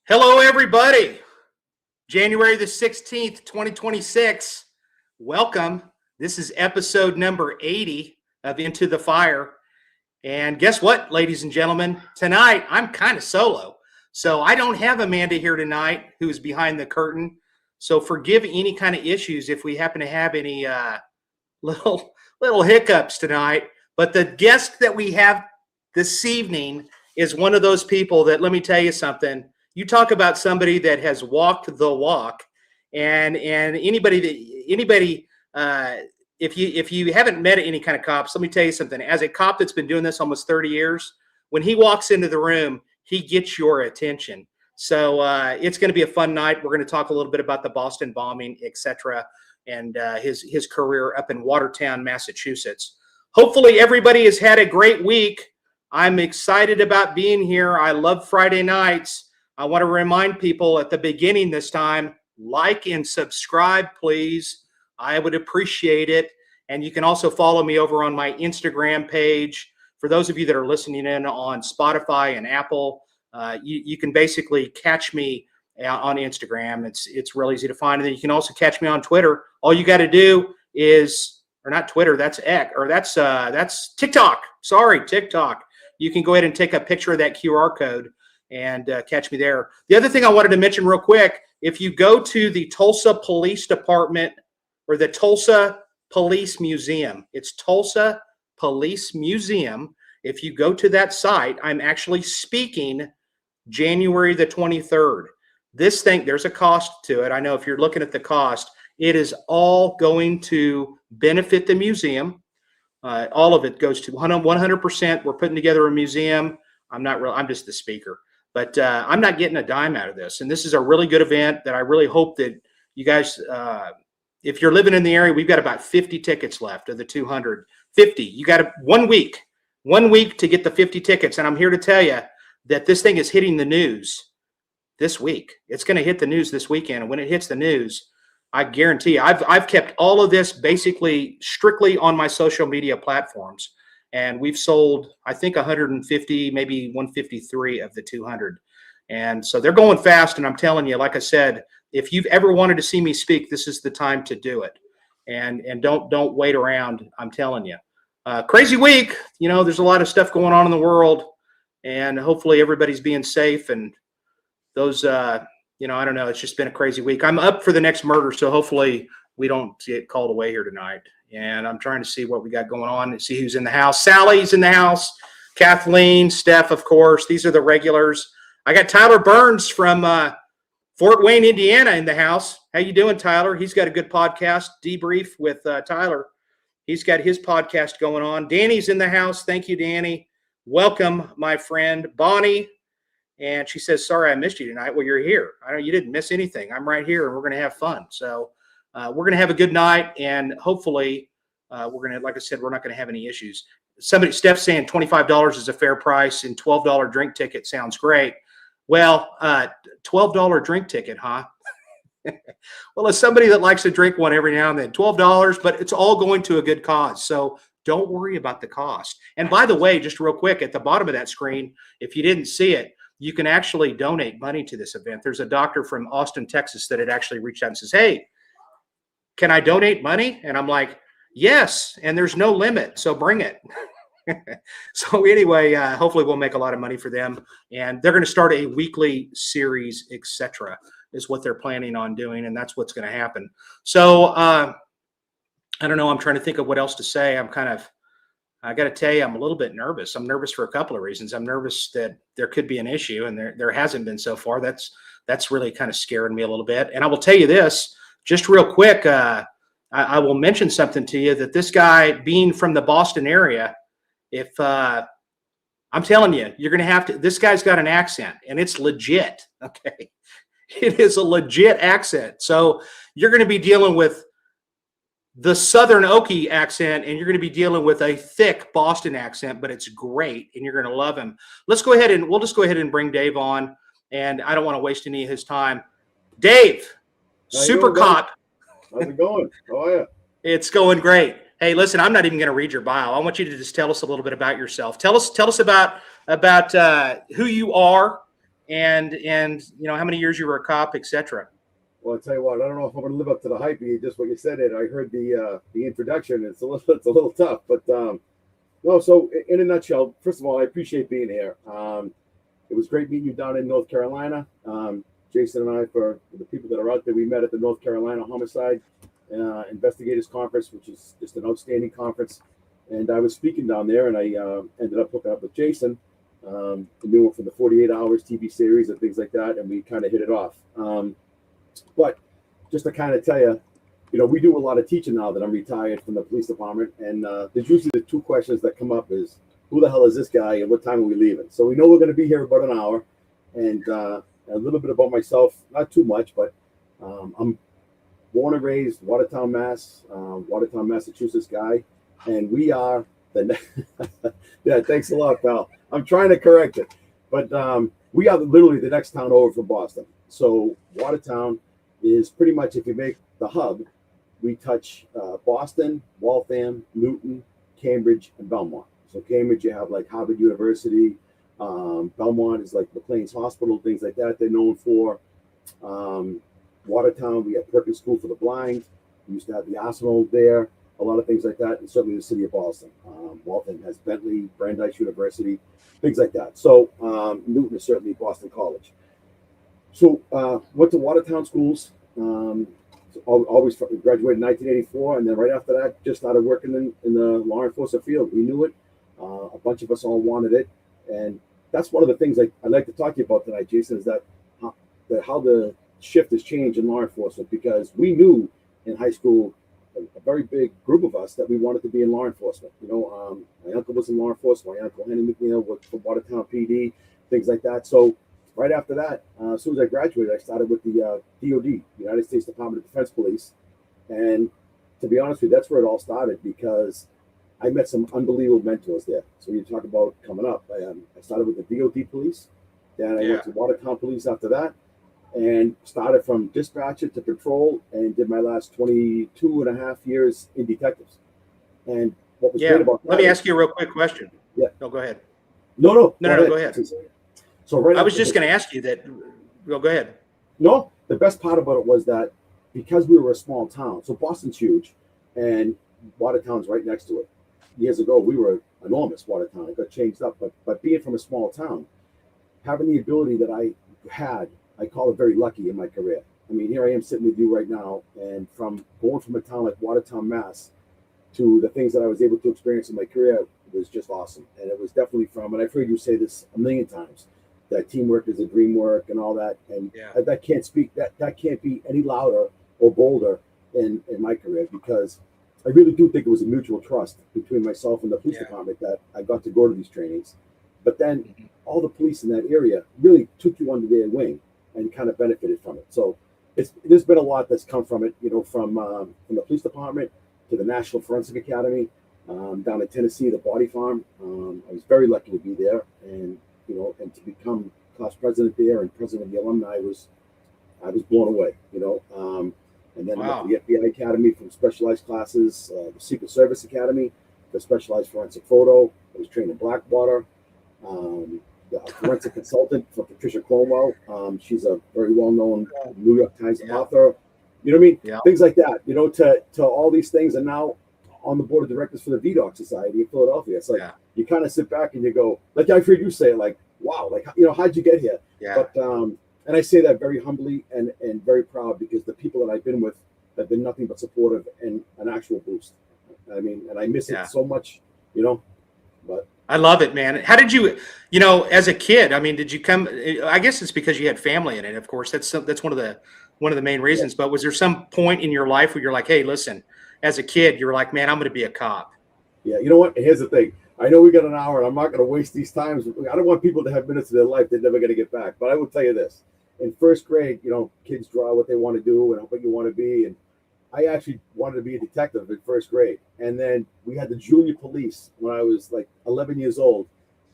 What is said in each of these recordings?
Hello, everybody. January the 16th, 2026. Welcome. This is episode number 80 of Into the Fire. And guess what, ladies and gentlemen? Tonight, I'm kind of solo. So I don't have Amanda here tonight, who's behind the curtain. So forgive any kind of issues if we happen to have any little hiccups tonight. But the guest that we have this evening is one of those people that, let me tell you something. You talk about somebody that has walked the walk, and anybody if you haven't met any kind of cops, let me tell you something. As a cop that's been doing this almost 30 years, when he walks into the room, he gets your attention. So it's going to be a fun night. We're going to talk a little bit about the Boston bombing, etc., and his career up in Watertown, Massachusetts. Hopefully, everybody has had a great week. I'm excited about being here. I love Friday nights. I want to remind people at the beginning this time, like and subscribe, please. I would appreciate it. And you can also follow me over on my Instagram page. For those of you that are listening in on Spotify and Apple, you can basically catch me on Instagram. It's real easy to find. And then you can also catch me on Twitter. All you got to do is, or not Twitter, that's X, or that's TikTok. Sorry, TikTok. You can go ahead and take a picture of that QR code and catch me there. The other thing I wanted to mention real quick, if you go to the Tulsa Police Department or the Tulsa Police Museum, it's Tulsa Police Museum. If you go to that site, I'm actually speaking January the 23rd. This thing, there's a cost to it. I know if you're looking at the cost, it is all going to benefit the museum. All of it goes to 100%. We're putting together a museum. I'm just the speaker. But I'm not getting a dime out of this. And this is a really good event that I really hope that you guys, if you're living in the area, we've got about 50 tickets left of the 200. 50. You got 1 week to get the 50 tickets. And I'm here to tell you that this thing is hitting the news this week. It's going to hit the news this weekend. And when it hits the news, I guarantee you, I've kept all of this basically strictly on my social media platforms. And we've sold, I think, 150, maybe 153 of the 200. And so they're going fast. And I'm telling you, like I said, if you've ever wanted to see me speak, this is the time to do it. And don't wait around. I'm telling you. Crazy week. You know, there's a lot of stuff going on in the world. And hopefully everybody's being safe. And those, I don't know. It's just been a crazy week. I'm up for the next murder. So hopefully we don't get called away here tonight. And I'm trying to see what we got going on and see who's in the house. Sally's in the house. Kathleen, Steph, of course. These are the regulars. I got Tyler Burns from Fort Wayne, Indiana in the house. How you doing, Tyler? He's got a good podcast, Debrief with Tyler. He's got his podcast going on. Danny's in the house. Thank you, Danny. Welcome, my friend. Bonnie. And she says, sorry I missed you tonight. Well, you're here. You didn't miss anything. I'm right here, and we're going to have fun. So we're going to have a good night, and hopefully we're going to, like I said, we're not going to have any issues. Steph's saying $25 is a fair price, and $12 drink ticket sounds great. Well, $12 drink ticket, huh? Well, as somebody that likes to drink one every now and then, $12, but it's all going to a good cause. So don't worry about the cost. And by the way, just real quick, at the bottom of that screen, if you didn't see it, you can actually donate money to this event. There's a doctor from Austin, Texas that had actually reached out and says, hey, can I donate money? And I'm like, yes. And there's no limit. So bring it. So anyway, hopefully we'll make a lot of money for them. And they're going to start a weekly series, etc., is what they're planning on doing. And that's what's going to happen. So I don't know. I'm trying to think of what else to say. I got to tell you, I'm a little bit nervous. I'm nervous for a couple of reasons. I'm nervous that there could be an issue, and there hasn't been so far. That's really kind of scaring me a little bit. And I will tell you this, just real quick, I will mention something to you that this guy being from the Boston area, if I'm telling you, you're going to have to, this guy's got an accent and it's legit. Okay. It is a legit accent. So you're going to be dealing with the Southern Okie accent, and you're going to be dealing with a thick Boston accent, but it's great, and you're going to love him. We'll just go ahead and bring Dave on, and I don't want to waste any of his time. Dave, super cop. How's it going? How are you? It's going great. Hey, listen, I'm not even going to read your bio. I want you to just tell us a little bit about yourself. Tell us about who you are, and how many years you were a cop, etc. Well, I'll tell you what, I don't know if I'm going to live up to the hype. Just what you said it. I heard the introduction. It's a little tough, but no. So in a nutshell, first of all, I appreciate being here. It was great meeting you down in North Carolina. Jason and I, for the people that are out there, we met at the North Carolina Homicide Investigators Conference, which is just an outstanding conference. And I was speaking down there, and I ended up hooking up with Jason, the new one from the 48 Hours TV series and things like that, and we kind of hit it off. But just to kind of tell you, we do a lot of teaching now that I'm retired from the police department, and there's usually the two questions that come up is, who the hell is this guy and what time are we leaving? So we know we're going to be here about an hour, and a little bit about myself, not too much, but I'm born and raised Watertown, Massachusetts guy, and we are the yeah, thanks a lot, pal. I'm trying to correct it, but we are literally the next town over from Boston. So Watertown is pretty much, if you make the hub, we touch Boston, Waltham, Newton, Cambridge, and Belmont. So Cambridge, you have like Harvard University. Belmont is like McLean's Hospital, things like that they're known for. Watertown, we have Perkins School for the Blind. We used to have the Arsenal there, a lot of things like that, and certainly the city of Boston. Waltham has Bentley, Brandeis University, things like that. So Newton is certainly Boston College. So went to Watertown schools. Always graduated in 1984, and then right after that, just started working in the law enforcement field. We knew it. A bunch of us all wanted it, and that's one of the things I'd like to talk to you about tonight, Jason, is that how the shift has changed in law enforcement, because we knew in high school, a very big group of us, that we wanted to be in law enforcement. My uncle was in law enforcement. My uncle Henry MacNeil worked for Watertown PD, things like that. So right after that, as soon as I graduated, I started with the DOD, United States Department of Defense Police. And to be honest with you, that's where it all started, because I met some unbelievable mentors there. So you talk about coming up. I started with the DOD Police. Then I went to Watertown Police after that, and started from dispatcher to patrol, and did my last 22 and a half years in detectives. And what was great about that, let me ask you a real quick question. Yeah. No, go ahead. No, go ahead. So right I was just going to ask you that. Well, go ahead. No, the best part about it was that because we were a small town, so Boston's huge, and Watertown's right next to it. Years ago, we were enormous, Watertown. It got changed up, but being from a small town, having the ability that I had, I call it very lucky in my career. I mean, here I am sitting with you right now, and from going from a town like Watertown, Mass, to the things that I was able to experience in my career was just awesome. And it was definitely from, and I've heard you say this a million times, that teamwork is a dream work and all that. And that can't speak, that can't be any louder or bolder in my career, because I really do think it was a mutual trust between myself and the police department that I got to go to these trainings. But then all the police in that area really took you under their wing and kind of benefited from it. So there's been a lot that's come from it, from the police department to the National Forensic Academy, down in Tennessee, the Body Farm. I was very lucky to be there, and and to become class president there and president of the alumni I was blown away. And then I went to the FBI Academy from specialized classes, the Secret Service Academy for specialized forensic photo. I was trained in Blackwater. The forensic consultant for Patricia Cornwell. She's a very well-known New York Times author. You know what I mean? Yeah. Things like that. To all these things, and now on the board of directors for the VDOC Society in Philadelphia. It's like you kind of sit back and you go, like I've heard you say, like, wow, like how'd you get here? Yeah. But and I say that very humbly and very proud, because the people that I've been with have been nothing but supportive and an actual boost. I mean, and I miss it so much, but I love it, man. How did you, as a kid, I mean, did you come, I guess it's because you had family in it. Of course, that's one of the main reasons, but was there some point in your life where you're like, hey, listen, as a kid, you were like, man, I'm going to be a cop? Yeah. You know what? Here's the thing. I know we got an hour, and I'm not going to waste these times. I don't want people to have minutes of their life they're never going to get back. But I will tell you this. In first grade, kids draw what they want to do and what you want to be. And I actually wanted to be a detective in first grade. And then we had the junior police when I was like 11 years old.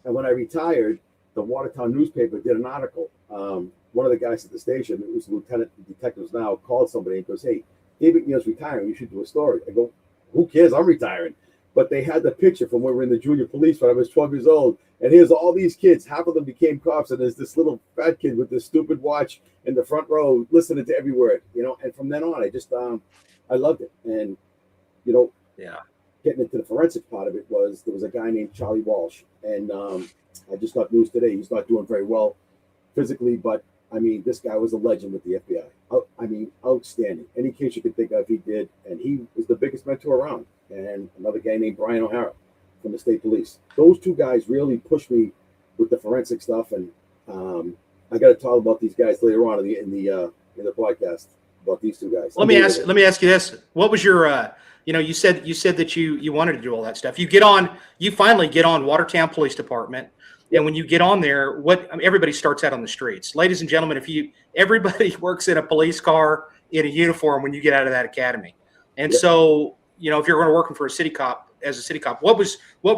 And when I retired, the Watertown newspaper did an article. One of the guys at the station, who's a lieutenant detectives now, called somebody and goes, hey, David MacNeil's retiring. You should do a story. I go, who cares? I'm retiring. but they had the picture from when we were in the junior police when I was 12 years old. And here's all these kids. Half of them became cops, and there's this little fat kid with this stupid watch in the front row, listening to every word. And from then on, I just I loved it. And Yeah. getting into the forensic part of it there was a guy named Charlie Walsh, and I just got news today. He's not doing very well physically, but I mean, this guy was a legend with the FBI. Outstanding. Any case you could think of, he did, and he was the biggest mentor around. And another guy named Brian O'Hara from the state police. Those two guys really pushed me with the forensic stuff, and I got to talk about these guys later on in the podcast about these two guys. Let me ask you this: what was your you said that you wanted to do all that stuff. You finally get on Watertown Police Department. And when you get on there, everybody starts out on the streets. Ladies and gentlemen, everybody works in a police car in a uniform when you get out of that academy. And so, if you're going to work for a city cop, what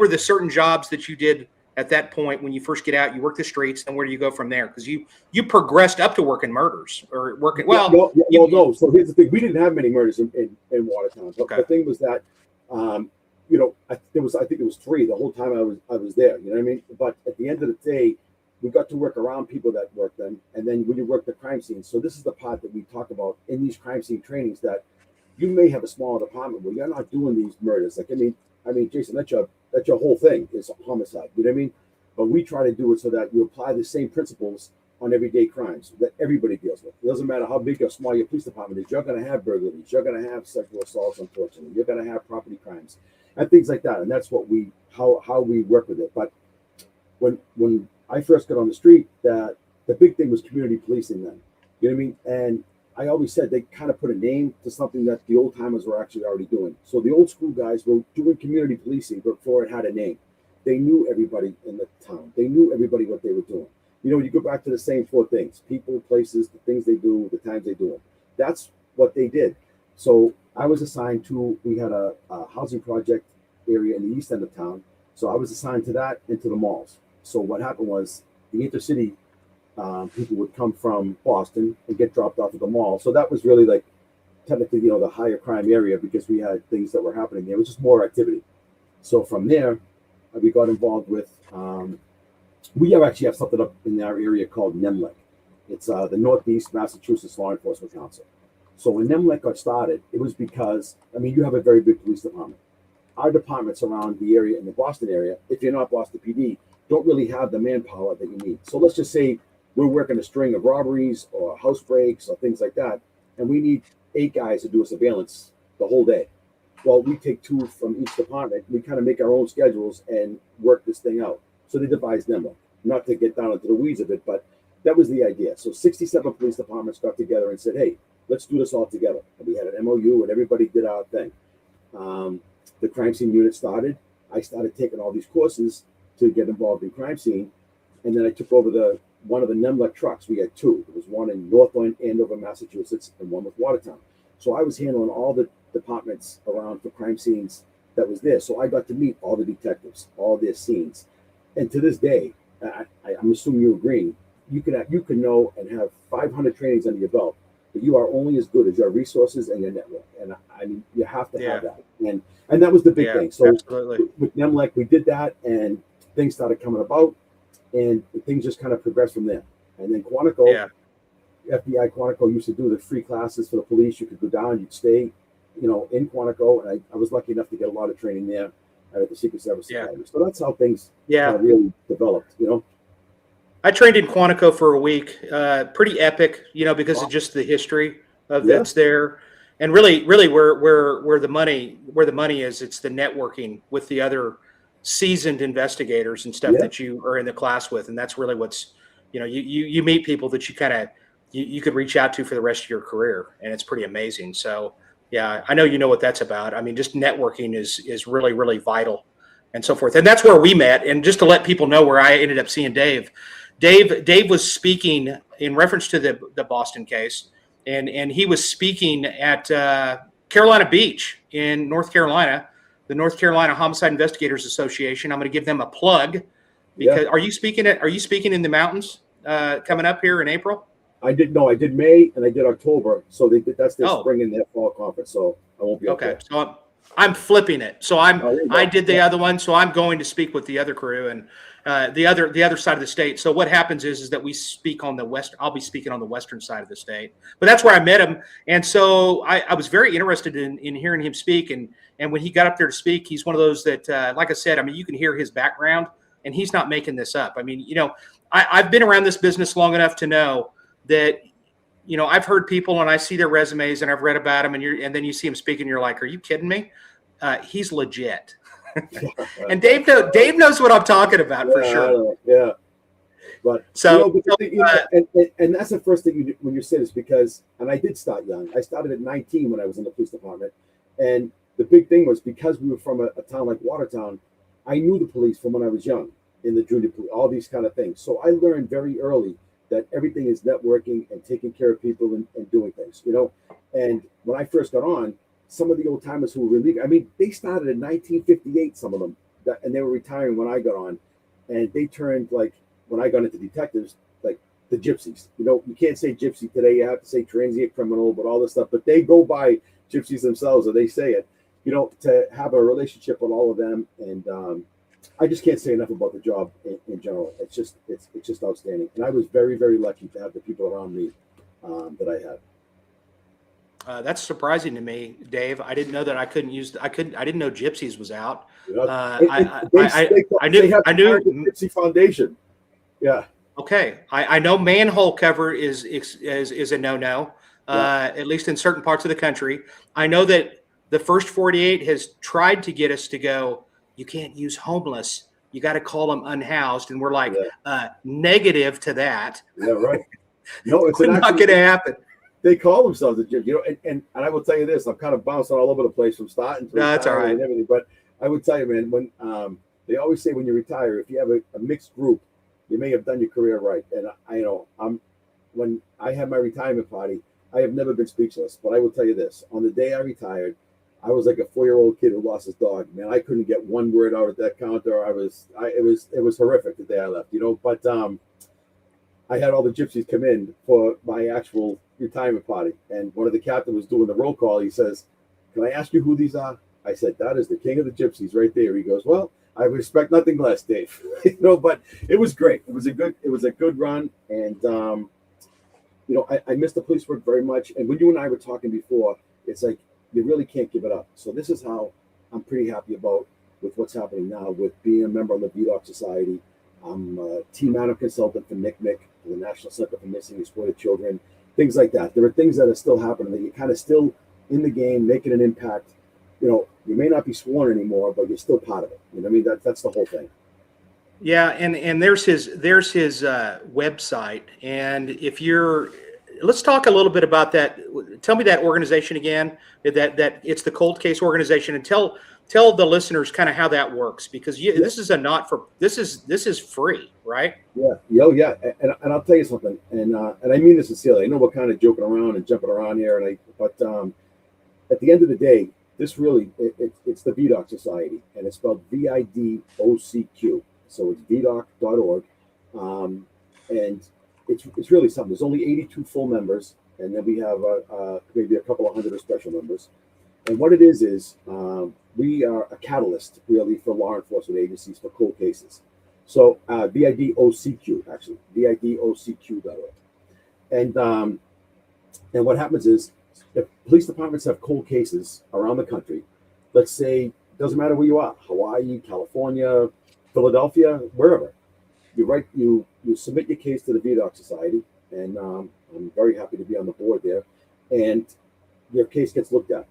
were the certain jobs that you did at that point when you first get out? You work the streets, and where do you go from there? Because you progressed up to working murders or working. No. So here's the thing: we didn't have many murders in Watertown. Okay. The thing was that, I think it was 3 the whole time I was there. You know what I mean? But at the end of the day, we got to work around people that worked them, and then when you work the crime scene. So this is the part that we talk about in these crime scene trainings, that you may have a small department where you're not doing these murders. Like I mean, Jason, that's your whole thing is homicide. You know what I mean? But we try to do it so that you apply the same principles on everyday crimes that everybody deals with. It doesn't matter how big or small your police department is. You're going to have burglaries. You're going to have sexual assaults, unfortunately. You're going to have property crimes and things like that. And that's what how we work with it. But when I first got on the street, that the big thing was community policing then. You know what I mean? And I always said they kind of put a name to something that the old timers were actually already doing. So the old school guys were doing community policing before it had a name. They knew everybody in the town. They knew everybody what they were doing. You go back to the same 4 things: people, places, the things they do, the times they do them. That's what they did. So I was assigned to, we had a housing project area in the east end of town. So I was assigned to that and to the malls. So what happened was the intercity people would come from Boston and get dropped off at the mall. So that was really like technically, the higher crime area, because we had things that were happening there. It was just more activity. So from there, we got involved with, we actually have something up in our area called NEMLEC. It's the Northeast Massachusetts Law Enforcement Council. So when NEMLEC got started, it was because, you have a very big police department. Our departments around the area, in the Boston area, if you're not Boston PD, don't really have the manpower that you need. So let's just say we're working a string of robberies or house breaks or things like that, and we need 8 guys to do a surveillance the whole day. Well, we take 2 from each department. We kind of make our own schedules and work this thing out. So they devised NEMLEC. Not to get down into the weeds of it, but that was the idea. So 67 police departments got together and said, hey, let's do this all together. And we had an MOU and everybody did our thing. The crime scene unit started. I started taking all these courses to get involved in crime scene. And then I took over one of the NEMLEC trucks. We had 2. There was one in North Andover, Massachusetts, and one with Watertown. So I was handling all the departments around for crime scenes that was there. So I got to meet all the detectives, all their scenes. And to this day, I'm assuming you agree, you can know and have 500 trainings under your belt, but you are only as good as your resources and your network. And you have to have that. And that was the big thing. So absolutely. With NEMLEC, we did that, and things started coming about, and things just kind of progressed from there. And then Quantico, FBI Quantico used to do the free classes for the police. You could go down, you'd stay, in Quantico, and I was lucky enough to get a lot of training there at the Secret Service Academy. So that's how things kind of really developed, I trained in Quantico for a week. Pretty epic, because of just the history of that's there. And really where the money is, it's the networking with the other seasoned investigators and stuff that you are in the class with. And that's really what's, you meet people that you kind of, you could reach out to for the rest of your career. And it's pretty amazing. So yeah, I know you know what that's about. Just networking is really, really vital and so forth. And that's where we met. And just to let people know where I ended up seeing Dave was speaking in reference to the Boston case. And he was speaking at Carolina Beach in North Carolina, the North Carolina Homicide Investigators Association. I'm going to give them a plug because are you speaking in the mountains coming up here in April? I did May and I did October. So that's their spring and their fall conference. So I won't be okay. So I'm flipping it. So Oh, I did the other one, so I'm going to speak with the other crew and the other side of the state. So what happens is that we speak on the west. I'll be speaking on the western side of the state, but that's where I met him, and so I was very interested in hearing him speak. And when he got up there to speak, he's one of those that, like I said, I mean, you can hear his background, and he's not making this up. I mean, you know, I've been around this business long enough to know that. You know, I've heard people and I see their resumes and I've read about them, and then you see him speak and you're like, are you kidding me? He's legit. And Dave knows what I'm talking about for sure. Yeah. But so, and that's the first thing when you say this, because, and I did start young. I started at 19 when I was in the police department. And the big thing was, because we were from a town like Watertown, I knew the police from when I was young in the junior police, all these kind of things. So I learned very early that everything is networking and taking care of people and doing things, you know. And when I first got on, some of the old timers who were leaving, I mean, they started in 1958, some of them, and they were retiring when I got on. And they turned, like, when I got into detectives, like the gypsies. You know, you can't say gypsy today, you have to say transient criminal, but all this stuff. But they go by gypsies themselves, or they say it, you know, to have a relationship with all of them. And I just can't say enough about the job in general. It's just outstanding. And I was very, very lucky to have the people around me that I had. That's surprising to me, Dave. I didn't know that I didn't know Gypsies was out. Yeah. I knew Gypsy Foundation. Yeah. Okay. I know manhole cover is a no-no, at least in certain parts of the country. I know that the First 48 has tried to get us to go, you can't use homeless. You got to call them unhoused. And we're like, negative to that. Yeah, right. No, it's not going to happen. They call themselves a gym, you know, and I will tell you this, I'm kind of bouncing all over the place from starting to that's all right. And everything, but I would tell you, man, when they always say when you retire, if you have a mixed group, you may have done your career right. And I know when I had my retirement party, I have never been speechless, but I will tell you this, on the day I retired, I was like a 4-year-old kid who lost his dog. Man, I couldn't get one word out at that counter. It was horrific the day I left, you know. But I had all the gypsies come in for my actual retirement party, and one of the captains was doing the roll call. He says, "Can I ask you who these are?" I said, "That is the king of the gypsies right there." He goes, "Well, I respect nothing less, Dave." You know, but it was great. It was a good run, and you know, I miss the police work very much. And when you and I were talking before, it's like, you really can't give it up. So this is how I'm pretty happy about with what's happening now with being a member of the VDOC Society. I'm a team Adam consultant for NCMEC, the National Center for Missing and Exploited Children, things like that. There are things that are still happening that you're kind of still in the game, making an impact. You know, you may not be sworn anymore, but you're still part of it. You know what I mean? That's the whole thing. Yeah, and there's his website, and if you're, let's talk a little bit about that. Tell me that organization again. That it's the Cold Case organization, and tell the listeners kind of how that works, because this is this is free, right? Yeah, yeah, and I'll tell you something, and I mean this sincerely. I know we're kind of joking around and jumping around here, but at the end of the day, this really it's the VDOC Society, and it's spelled VIDOCQ. So it's VDOC.org, and it's really something. There's only 82 full members, and then we have maybe a couple of hundred of special members. And what it is we are a catalyst, really, for law enforcement agencies for cold cases. So VIDOCQ, actually, VIDOCQ.org. And what happens is, if police departments have cold cases around the country, let's say, doesn't matter where you are, Hawaii, California, Philadelphia, wherever, you submit your case to the VDOC Society, and I'm very happy to be on the board there, and your case gets looked at.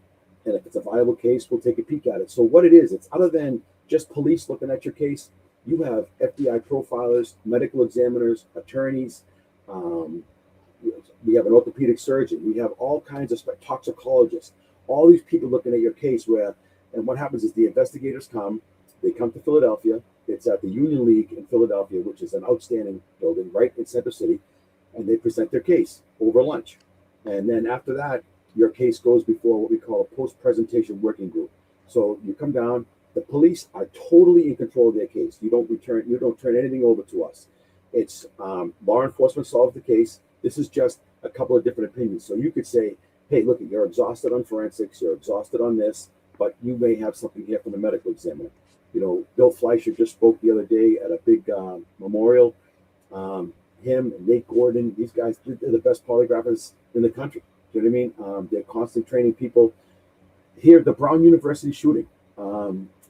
And if it's a viable case, we'll take a peek at it. So what it is, it's other than just police looking at your case, you have FBI profilers, medical examiners, attorneys, we have an orthopedic surgeon, we have all kinds of toxicologists, all these people looking at your case and what happens is the investigators they come to Philadelphia. It's at the Union League in Philadelphia, which is an outstanding building right in Center City, and they present their case over lunch. And then after that, your case goes before what we call a post-presentation working group. So you come down, the police are totally in control of their case. You don't turn anything over to us. It's law enforcement solves the case. This is just a couple of different opinions. So you could say, hey, look, you're exhausted on forensics, you're exhausted on this, but you may have something here from the medical examiner. You know, Bill Fleischer just spoke the other day at a big memorial. Him and Nate Gordon, these guys, they're the best polygraphers in the country. Do you know what I mean? They're constantly training people. Here, the Brown University shooting,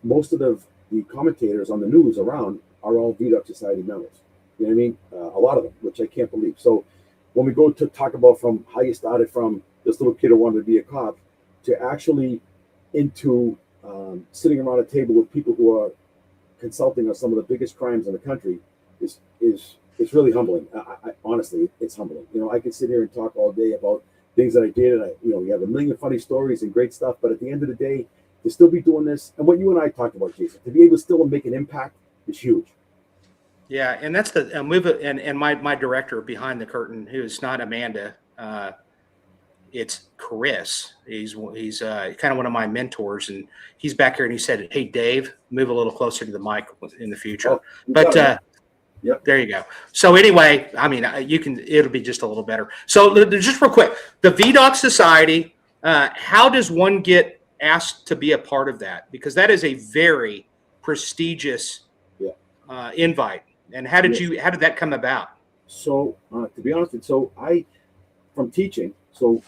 most of the commentators on the news around are all VDOC Society members. You know what I mean? A lot of them, which I can't believe. So when we go to talk about from how you started from this little kid who wanted to be a cop to actually into sitting around a table with people who are consulting on some of the biggest crimes in the country is it's really humbling. I honestly, it's humbling. You know, I could sit here and talk all day about things that I did, and we have a million funny stories and great stuff. But at the end of the day, to still be doing this, and what you and I talked about, Jason, to be able to still make an impact is huge. Yeah, and that's the move. And my director behind the curtain, who's not Amanda, it's Chris. He's kind of one of my mentors, and he's back here, and he said, "Hey, Dave, move a little closer to the mic in the future." Oh, but yep, there you go. So anyway, I mean, it'll be just a little better. So just real quick, the VDOC Society. How does one get asked to be a part of that? Because that is a very prestigious invite. And how did that come about? So to be honest, from teaching, I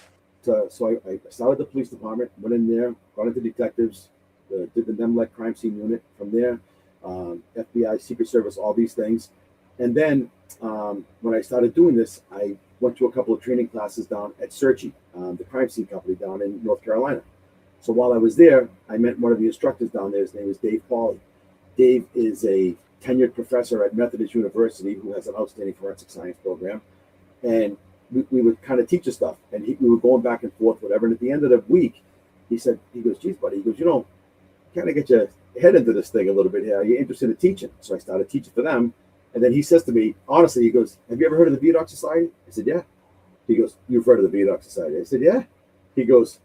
started the police department, went in there, got into detectives, did the NEMLEC crime scene unit. From there, FBI, Secret Service, all these things. And then when I started doing this, I went to a couple of training classes down at Searchy, the crime scene company down in North Carolina. So while I was there, I met one of the instructors down there. His name is Dave Pauly. Dave is a tenured professor at Methodist University who has an outstanding forensic science program. And we would kind of teach us stuff. And we were going back and forth, whatever. And at the end of the week, he goes, "Geez, buddy," he goes, kind of get your head into this thing a little bit here. Are you interested in teaching? So I started teaching for them. And then he says to me, honestly, he goes, "Have you ever heard of the VDOC Society?" I said, "Yeah." He goes, "You've heard of the VDOC Society?" I said, "Yeah." He goes,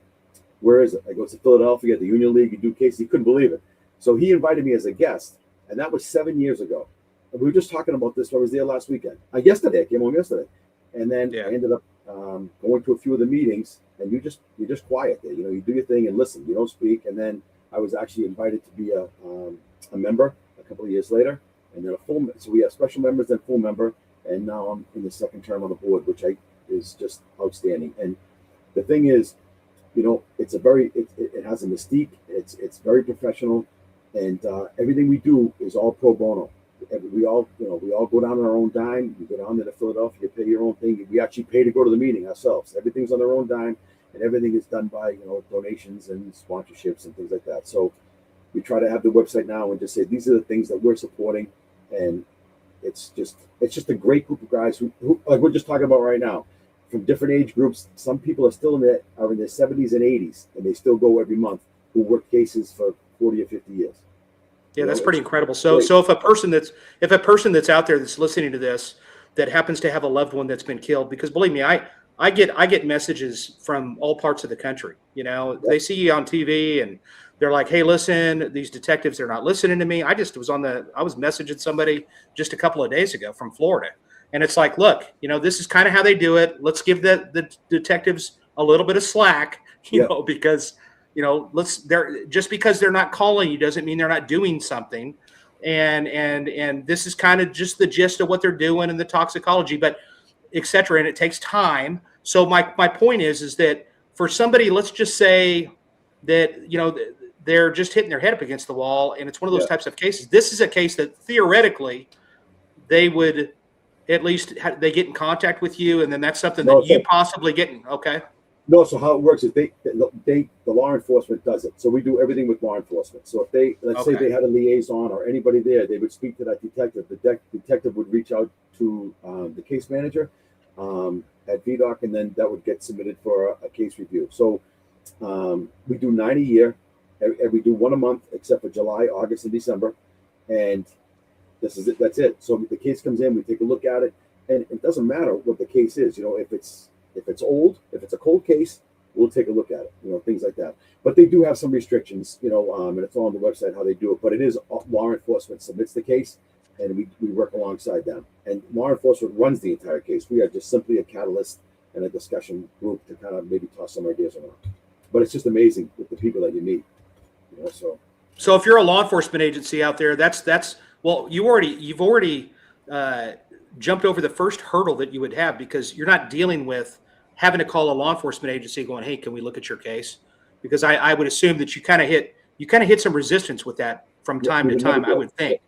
"Where is it?" I go, "It's in Philadelphia at the Union League. You do cases." He couldn't believe it. So he invited me as a guest. And that was 7 years ago. And we were just talking about this. I was there last weekend. I came home yesterday. And then I ended up going to a few of the meetings. And you're just quiet there. You do your thing and listen. You don't speak. And then I was actually invited to be a member a couple of years later. And then so we have special members and full member. And now I'm in the second term on the board, which is just outstanding. And the thing is, it's it has a mystique. It's very professional. And everything we do is all pro bono. We all go down on our own dime. You go down there to Philadelphia, you pay your own thing. We actually pay to go to the meeting ourselves. Everything's on our own dime, and everything is done by donations and sponsorships and things like that. So we try to have the website now and just say these are the things that we're supporting, and it's just a great group of guys who like we're just talking about right now, from different age groups. Some people are still in their 70s and 80s, and they still go every month, who work cases for 40 or 50 years. Yeah, that's pretty incredible. So if a person that's out there that's listening to this that happens to have a loved one that's been killed, because believe me, I get messages from all parts of the country. They see you on TV and they're like, "Hey, listen, these detectives, they're not listening to me." I was messaging somebody just a couple of days ago from Florida, and it's like, look, this is kind of how they do it. Let's give the detectives a little bit of slack, because they're just because they're not calling you doesn't mean they're not doing something. And this is kind of just the gist of what they're doing and the toxicology, but et cetera. And it takes time. So my point is that for somebody, let's just say that, they're just hitting their head up against the wall, and it's one of those types of cases. This is a case that theoretically they would at least they get in contact with you, and then that's something that you possibly get in. Okay. No, so how it works is the law enforcement does it. So we do everything with law enforcement. So if let's say they had a liaison or anybody there, they would speak to that detective. The detective would reach out to the case manager at VDOC, and then that would get submitted for a case review. So we do 9 a year. We do 1 a month, except for July, August, and December. And this is it. That's it. So the case comes in, we take a look at it, and it doesn't matter what the case is. If it's old, if it's a cold case, we'll take a look at it, things like that. But they do have some restrictions, and it's all on the website how they do it. But it is law enforcement submits the case, and we work alongside them. And law enforcement runs the entire case. We are just simply a catalyst and a discussion group to kind of maybe toss some ideas around. But it's just amazing with the people that you meet. So if you're a law enforcement agency out there, that's well, you've already jumped over the first hurdle that you would have, because you're not dealing with having to call a law enforcement agency going, hey, can we look at your case? Because I would assume that you kind of hit some resistance with that from time to time, I would think.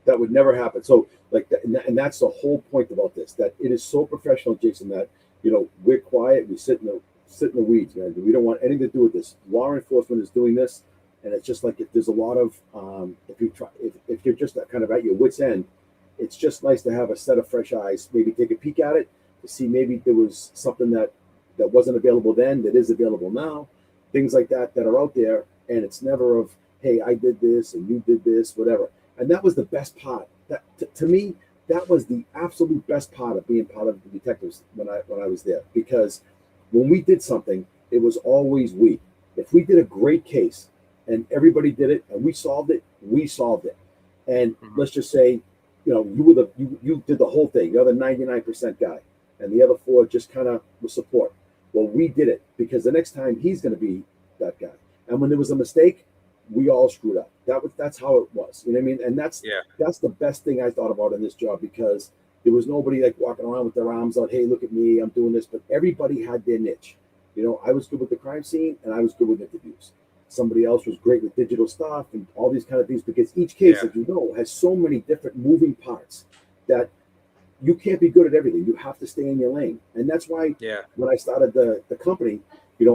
That would never happen. So like that, and that's the whole point about this, that it is so professional, Jason, that we're quiet, we sit in the weeds, man. We don't want anything to do with this. Law enforcement is doing this, and it's just like there's a lot of if you're just kind of at your wit's end, it's just nice to have a set of fresh eyes, maybe take a peek at it to see maybe there was something that wasn't available then that is available now, things like that are out there. And it's never of, hey, I did this and you did this, whatever. And that was the best part. That to me, that was the absolute best part of being part of the detectives when I was there, because when we did something, it was always we. If we did a great case and everybody did it and we solved it. And let's just say, you did the whole thing. You're the 99% guy, and the other 4 just kind of with support. Well, we did it because the next time he's going to be that guy. And when there was a mistake, we all screwed up. That's how it was. You know what I mean? And that's the best thing I thought about in this job, because there was nobody like walking around with their arms out, hey, look at me, I'm doing this. But everybody had their niche. I was good with the crime scene and I was good with interviews. Somebody else was great with digital stuff and all these kind of things, because each case, as you know, has so many different moving parts that you can't be good at everything. You have to stay in your lane. And that's why when I started the company,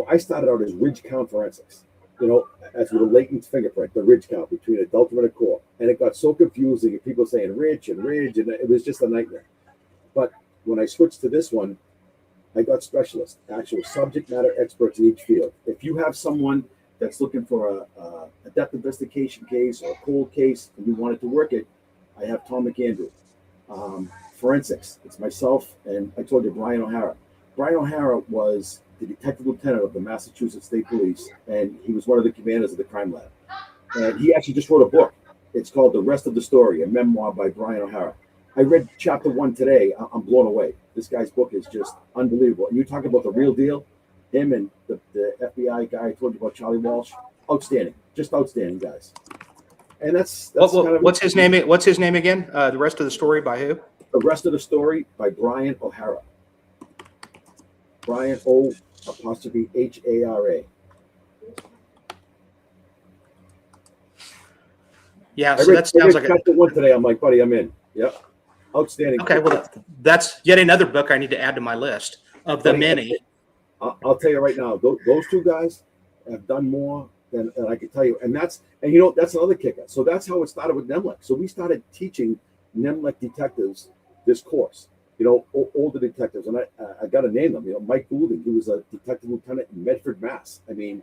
I started out as ridge count forensics, as with a latent fingerprint, the ridge count between adultery and a core. And it got so confusing, and people saying ridge, and it was just a nightmare. But when I switched to this one, I got specialists, actual subject matter experts in each field. If you have someone that's looking for a death investigation case or a cold case and you wanted to work it, I have Tom McAndrew. Forensics, it's myself, and I told you Brian O'Hara. Brian O'Hara was the detective lieutenant of the Massachusetts State Police, and he was one of the commanders of the crime lab. And he actually just wrote a book. It's called The Rest of the Story, a memoir by Brian O'Hara. I read chapter 1 today. I'm blown away. This guy's book is just unbelievable. And you talk about the real deal, him and the FBI guy I told you about, Charlie Walsh, outstanding, just outstanding guys. And that's kind of what's his name? What's his name again? The Rest of the Story by who? The Rest of the Story by Brian O'Hara. Brian O''Hara. Yeah, so that sounds like chapter 1 today. I'm like, buddy, I'm in. Yep. Outstanding. Okay, well, that's yet another book I need to add to my list of the many. I'll tell you right now, those 2 guys have done more than I can tell you. And that's another kicker. So that's how it started with NEMLEC. So we started teaching NEMLEC detectives this course, older detectives. And I got to name them, Mike Goulding, who was a detective lieutenant in Medford, Mass. I mean,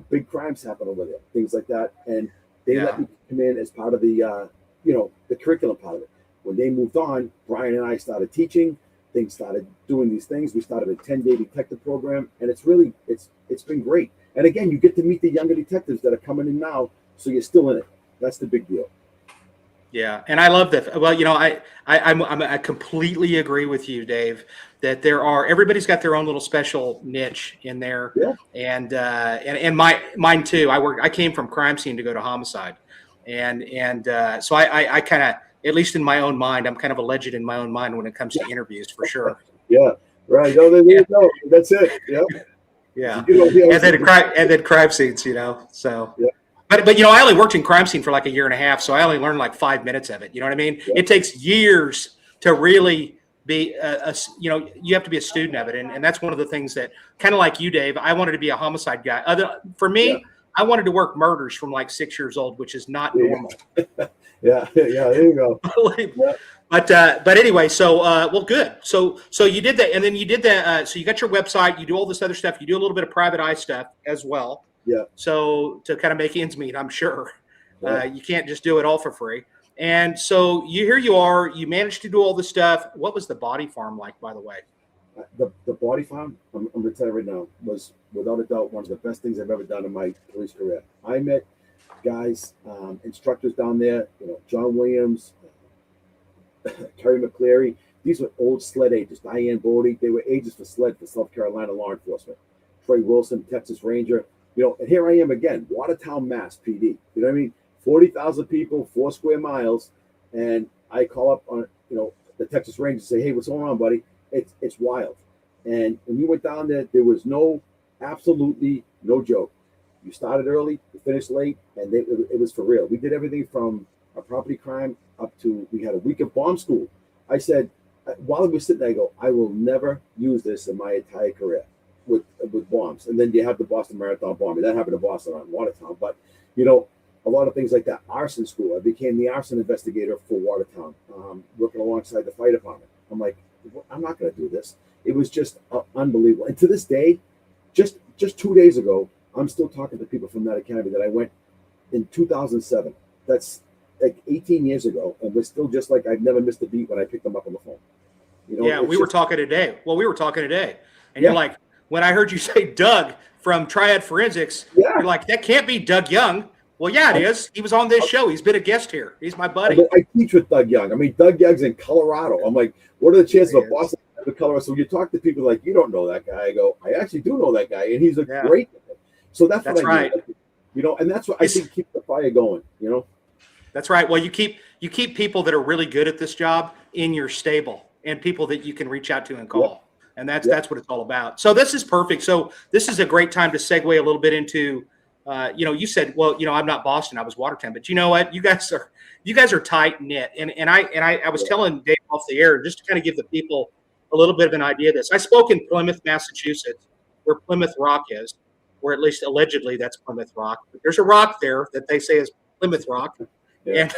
big crimes happen over there, things like that. And they let me come in as part of the, the curriculum part of it. When they moved on, Brian and I started teaching. Things started doing these things. We started a 10-day detective program, and it's been great. And again, you get to meet the younger detectives that are coming in now, so you're still in it. That's the big deal. Yeah, and I love that. Well, I completely agree with you, Dave, that everybody's got their own little special niche in there. Yeah. And mine too. I came from crime scene to go to homicide, and so I kind of, at least in my own mind, I'm kind of a legend in my own mind when it comes to interviews, for sure. Yeah, right. Oh, there you go. That's it. Yep. Yeah. And then crime scenes, so. Yeah. But I only worked in crime scene for like a year and a half, so I only learned like 5 minutes of it. You know what I mean? Yeah. It takes years to really be you have to be a student of it, and that's one of the things that, kind of like you, Dave, I wanted to be a homicide guy. For me, I wanted to work murders from like 6 years old, which is not normal. Yeah, there you go. But anyway, so well, good. So you did that, and then you did that. So you got your website. You do all this other stuff. You do a little bit of private eye stuff as well. Yeah. So to kind of make ends meet, I'm sure you can't just do it all for free. And so here you are. You managed to do all this stuff. What was the body farm like, by the way? The body farm, I'm going to tell you right now, was without a doubt one of the best things I've ever done in my police career. I met guys, instructors down there, John Williams, Terry McCleary. These were old SLED agents, Diane Bodie. They were agents for SLED for South Carolina law enforcement. Troy Wilson, Texas Ranger. And here I am again, Watertown, Mass, PD. You know what I mean? 40,000 people, 4 square miles, and I call up on the Texas Rangers and say, "Hey, what's going on, buddy?" It's wild. And when we went down there was absolutely no joke. You started early, you finished late, and it was for real. We did everything from a property crime up to, we had a week of bomb school. I said, while we were sitting there, I go, I will never use this in my entire career with bombs. And then you have the Boston Marathon bombing. That happened in Boston on Watertown. But, a lot of things like that. Arson school. I became the arson investigator for Watertown, working alongside the fire department. I'm like, I'm not going to do this. It was just unbelievable. And to this day, just 2 days ago, I'm still talking to people from that academy that I went in 2007. That's like 18 years ago, and we're still just like I've never missed a beat when I picked them up on the phone. Yeah, we were talking today. Well, we were talking today, and you're like, when I heard you say Doug from Triad Forensics, you're like, that can't be Doug Young. Well, yeah, it is. He was on this show. He's been a guest here. He's my buddy. I teach with Doug Young. I mean, Doug Young's in Colorado. I'm like, what are the chances of Boston to Colorado? So you talk to people like, you don't know that guy. I go, I actually do know that guy, and he's a great guy. So that's what I do. And that's what I think keeps the fire going. That's right. Well, you keep people that are really good at this job in your stable, and people that you can reach out to and call. Yep. And that's what it's all about. So this is perfect. So this is a great time to segue a little bit into, you said, well, I'm not Boston, I was Watertown, but you know what? You guys are tight knit. And I was telling Dave off the air, just to kind of give the people a little bit of an idea of this. I spoke in Plymouth, Massachusetts, where Plymouth Rock is, or at least allegedly that's Plymouth Rock. But there's a rock there that they say is Plymouth Rock. Yeah.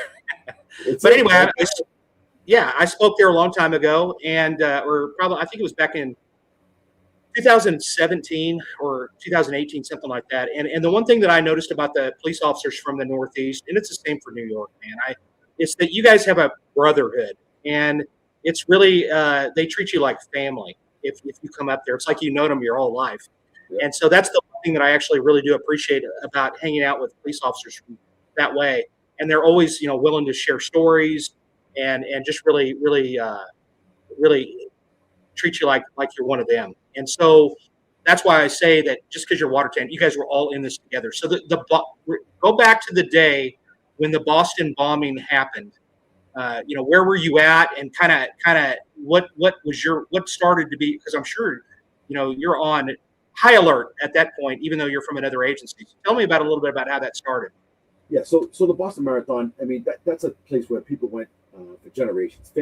And, but anyway, I spoke there a long time ago, and or probably I think it was back in 2017 or 2018, something like that. And the one thing that I noticed about the police officers from the Northeast, and it's the same for New York, man, it's that you guys have a brotherhood, and it's really they treat you like family. If you come up there, it's like you know them your whole life. Yeah. And so that's the one thing that I actually really do appreciate about hanging out with police officers from that way. And they're always, willing to share stories and just really treat you like you're one of them. And so that's why I say that just because you're Watertown, you guys were all in this together. So go back to the day when the Boston bombing happened. Where were you at, and kind of what started to be, because I'm sure you're on high alert at that point, even though you're from another agency. So tell me about a little bit about how that started. Yeah, so the Boston Marathon, I mean, that's a place where people went for generations.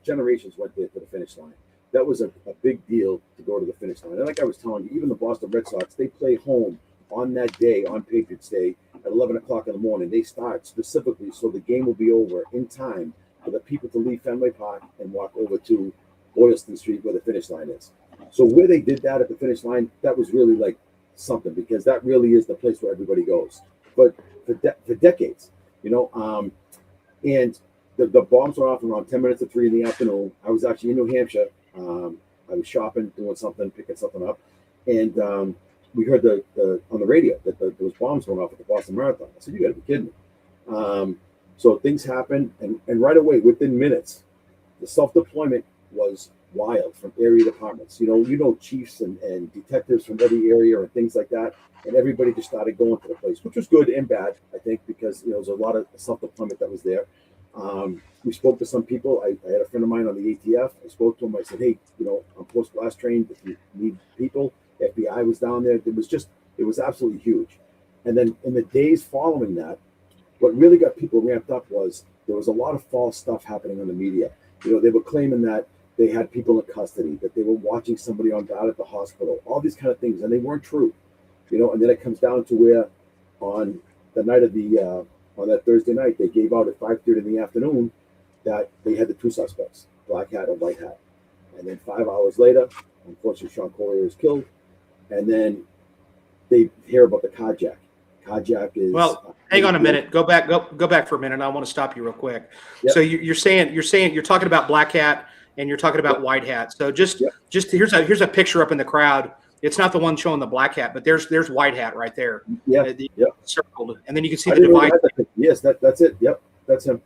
Generations went there to the finish line. That was a big deal to go to the finish line. And like I was telling you, even the Boston Red Sox, they play home on that day, on Patriots Day, at 11 o'clock in the morning. They start specifically so the game will be over in time for the people to leave Fenway Park and walk over to Boylston Street where the finish line is. So where they did that at the finish line, that was really like something, because that really is the place where everybody goes. But for decades, and the bombs went off around 10 minutes to 3 in the afternoon. I was actually in New Hampshire. I was shopping, doing something, picking something up, and we heard on the radio that those bombs went off at the Boston Marathon. I said, "You got to be kidding me!" So things happened, and right away, within minutes, the self-deployment was wild from area departments. Chiefs and detectives from every area and things like that, and everybody just started going to the place, which was good and bad, I think, because there was a lot of self-deployment that was there. We spoke to some people. I had a friend of mine on the ATF. I spoke to him. I said, "Hey, I'm post-blast trained. If you need people," FBI was down there. It was absolutely huge. And then in the days following that, what really got people ramped up was there was a lot of false stuff happening on the media. They were claiming that they had people in custody, that they were watching somebody on guard at the hospital, all these kind of things, and they weren't true. And then it comes down to where on the night of on that Thursday night, they gave out at 5:30 in the afternoon that they had the 2 suspects, black hat and white hat. And then 5 hours later, unfortunately, Sean Collier is killed. And then they hear about the carjack. Carjack is hang on a minute. Go back for a minute. I want to stop you real quick. Yep. So you're talking about black hat and you're talking about white hat. So just here's a picture up in the crowd. It's not the one showing the black hat, but there's white hat right there. Yeah. Circled, and then you can see the device. Yes, that's it. Yep, that's him.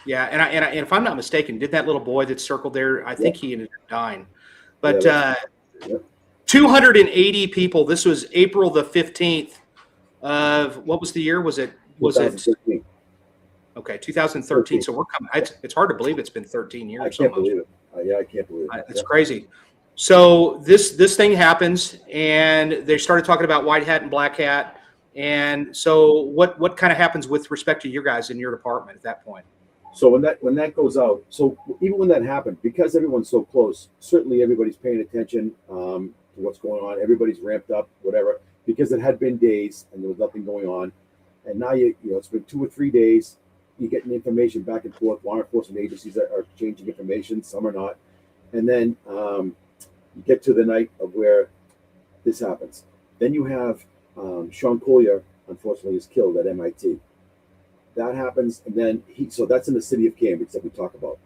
Yeah, and if I'm not mistaken, did that little boy that's circled there? I think he ended up dying. But 280 people. This was April the 15th of what was the year? Was it 2013. Okay, 2013. So we're coming. It's hard to believe it's been 13 years. I can't believe it. Yeah, I can't believe it. It's crazy. So this thing happens, and they started talking about white hat and black hat. And so what kind of happens with respect to your guys in your department at that point? So when that goes out, so even when that happened, because everyone's so close, certainly everybody's paying attention to what's going on. Everybody's ramped up, whatever, because it had been days and there was nothing going on. And now you know it's been 2 or 3 days. You're getting information back and forth. Law enforcement agencies are exchanging information, some are not. And then you get to the night of where this happens. Then you have Sean Collier, unfortunately, is killed at MIT. That happens, and then so that's in the city of Cambridge that we talk about.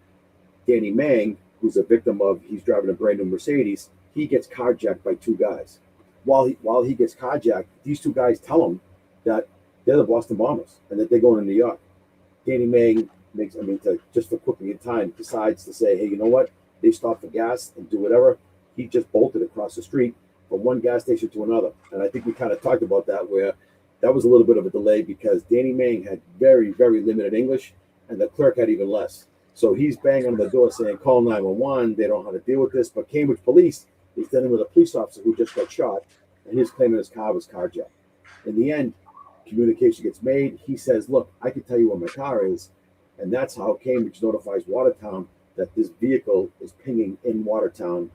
Danny Mang, who's a victim of, he's driving a brand new Mercedes, he gets carjacked by 2 guys. While he gets carjacked, these 2 guys tell him that they're the Boston Bombers and that they're going to New York. Danny Mang just for quickly in time, decides to say, hey, you know what? They stop for gas and do whatever. He just bolted across the street from one gas station to another. And I think we kind of talked about that, where that was a little bit of a delay because Danny Mang had very, very limited English and the clerk had even less. So he's banging on the door saying, call 911. They don't know how to deal with this. But Cambridge police is dealing with a police officer who just got shot, and he's claiming his car was carjacked. In the end, communication gets made. He says, look, I can tell you where my car is. And that's how Cambridge notifies Watertown that this vehicle is pinging in Watertown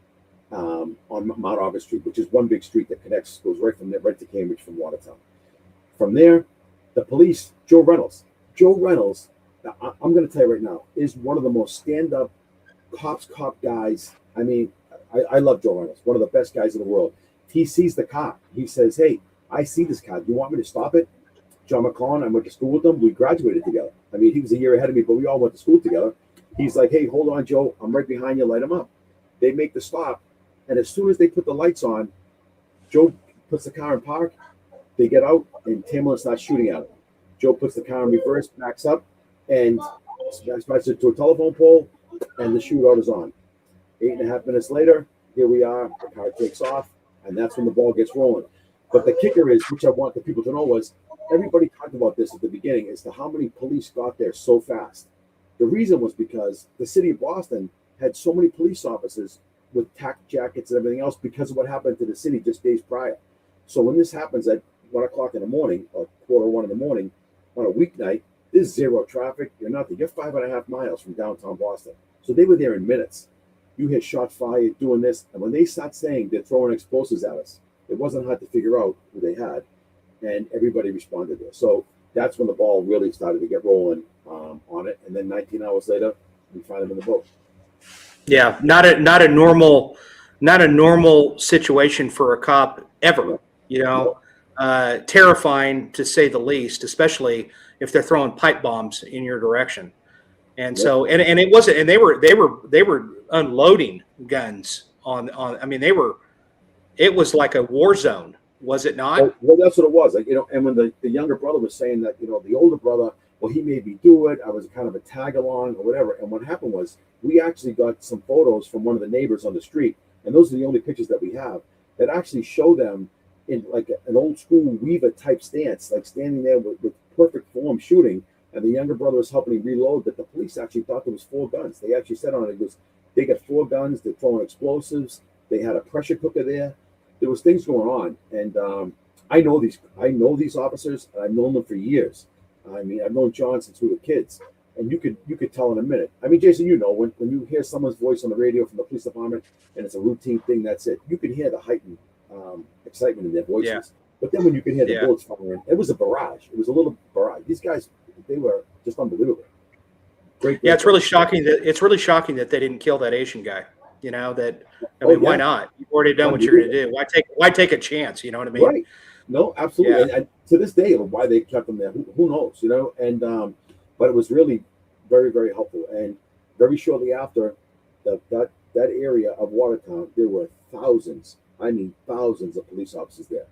on Mount August Street, which is one big street that goes right from there, right to Cambridge from Watertown. From there, the police, Joe Reynolds, I'm going to tell you right now, is one of the most stand-up cop guys. I mean, I love Joe Reynolds, one of the best guys in the world. He sees the cop. He says, hey, I see this car. Do you want me to stop it? John McClellan, I went to school with him. We graduated together. I mean, he was a year ahead of me, but we all went to school together. He's like, hey, hold on, Joe. I'm right behind you. Light him up. They make the stop. And as soon as they put the lights on, Joe puts the car in park. They get out, and Tamlin starts shooting at him. Joe puts the car in reverse, backs up, and smashes it to a telephone pole, and the shootout is on. 8.5 minutes later, here we are. The car takes off, and that's when the ball gets rolling. But the kicker is, which I want the people to know, was everybody talked about this at the beginning, as to how many police got there so fast. The reason was because the city of Boston had so many police officers with tack jackets and everything else because of what happened to the city just days prior. So when this happens at 1 o'clock in the morning or 1:45 in the morning on a weeknight, there's zero traffic. You're nothing. You're 5.5 miles from downtown Boston. So they were there in minutes. You hear shots fired, doing this, and when they start saying they're throwing explosives at us, it wasn't hard to figure out who they had, and everybody responded there. So that's when the ball really started to get rolling on it, and then 19 hours later, we find them in the boat. Yeah, not a normal situation for a cop ever. You know, terrifying to say the least, especially if they're throwing pipe bombs in your direction. And so, and it wasn't, and they were unloading guns on. I mean, it was like a war zone, was it not? Well, that's what it was. Like, you know, and when the younger brother was saying that, you know, the older brother, well, he made me do it. I was kind of a tag along or whatever. And what happened was we actually got some photos from one of the neighbors on the street. And those are the only pictures that we have that actually show them in like an old school Weaver type stance, like standing there with perfect form shooting. And the younger brother was helping him reload, but the police actually thought there was 4 guns. They actually said on it, they got 4 guns. They're throwing explosives. They had a pressure cooker there. There was things going on. And I know these officers, and I've known them for years. I mean, I've known John since we were kids, and you could tell in a minute. I mean, Jason, you know, when you hear someone's voice on the radio from the police department and it's a routine thing, that's it. You can hear the heightened excitement in their voices. Yeah. But then when you can hear the bullets firing, it was a barrage. It was a little barrage. These guys, they were just unbelievable. Great. Yeah, it's really shocking that they didn't kill that Asian guy. You know, that, I mean, why not? You've already done what you're going to do. Why take a chance? You know what I mean? Right. No, absolutely. Yeah. And to this day, why they kept him there, who knows? You know, and but it was really very, very helpful. And very shortly after that area of Watertown, there were thousands of police officers there.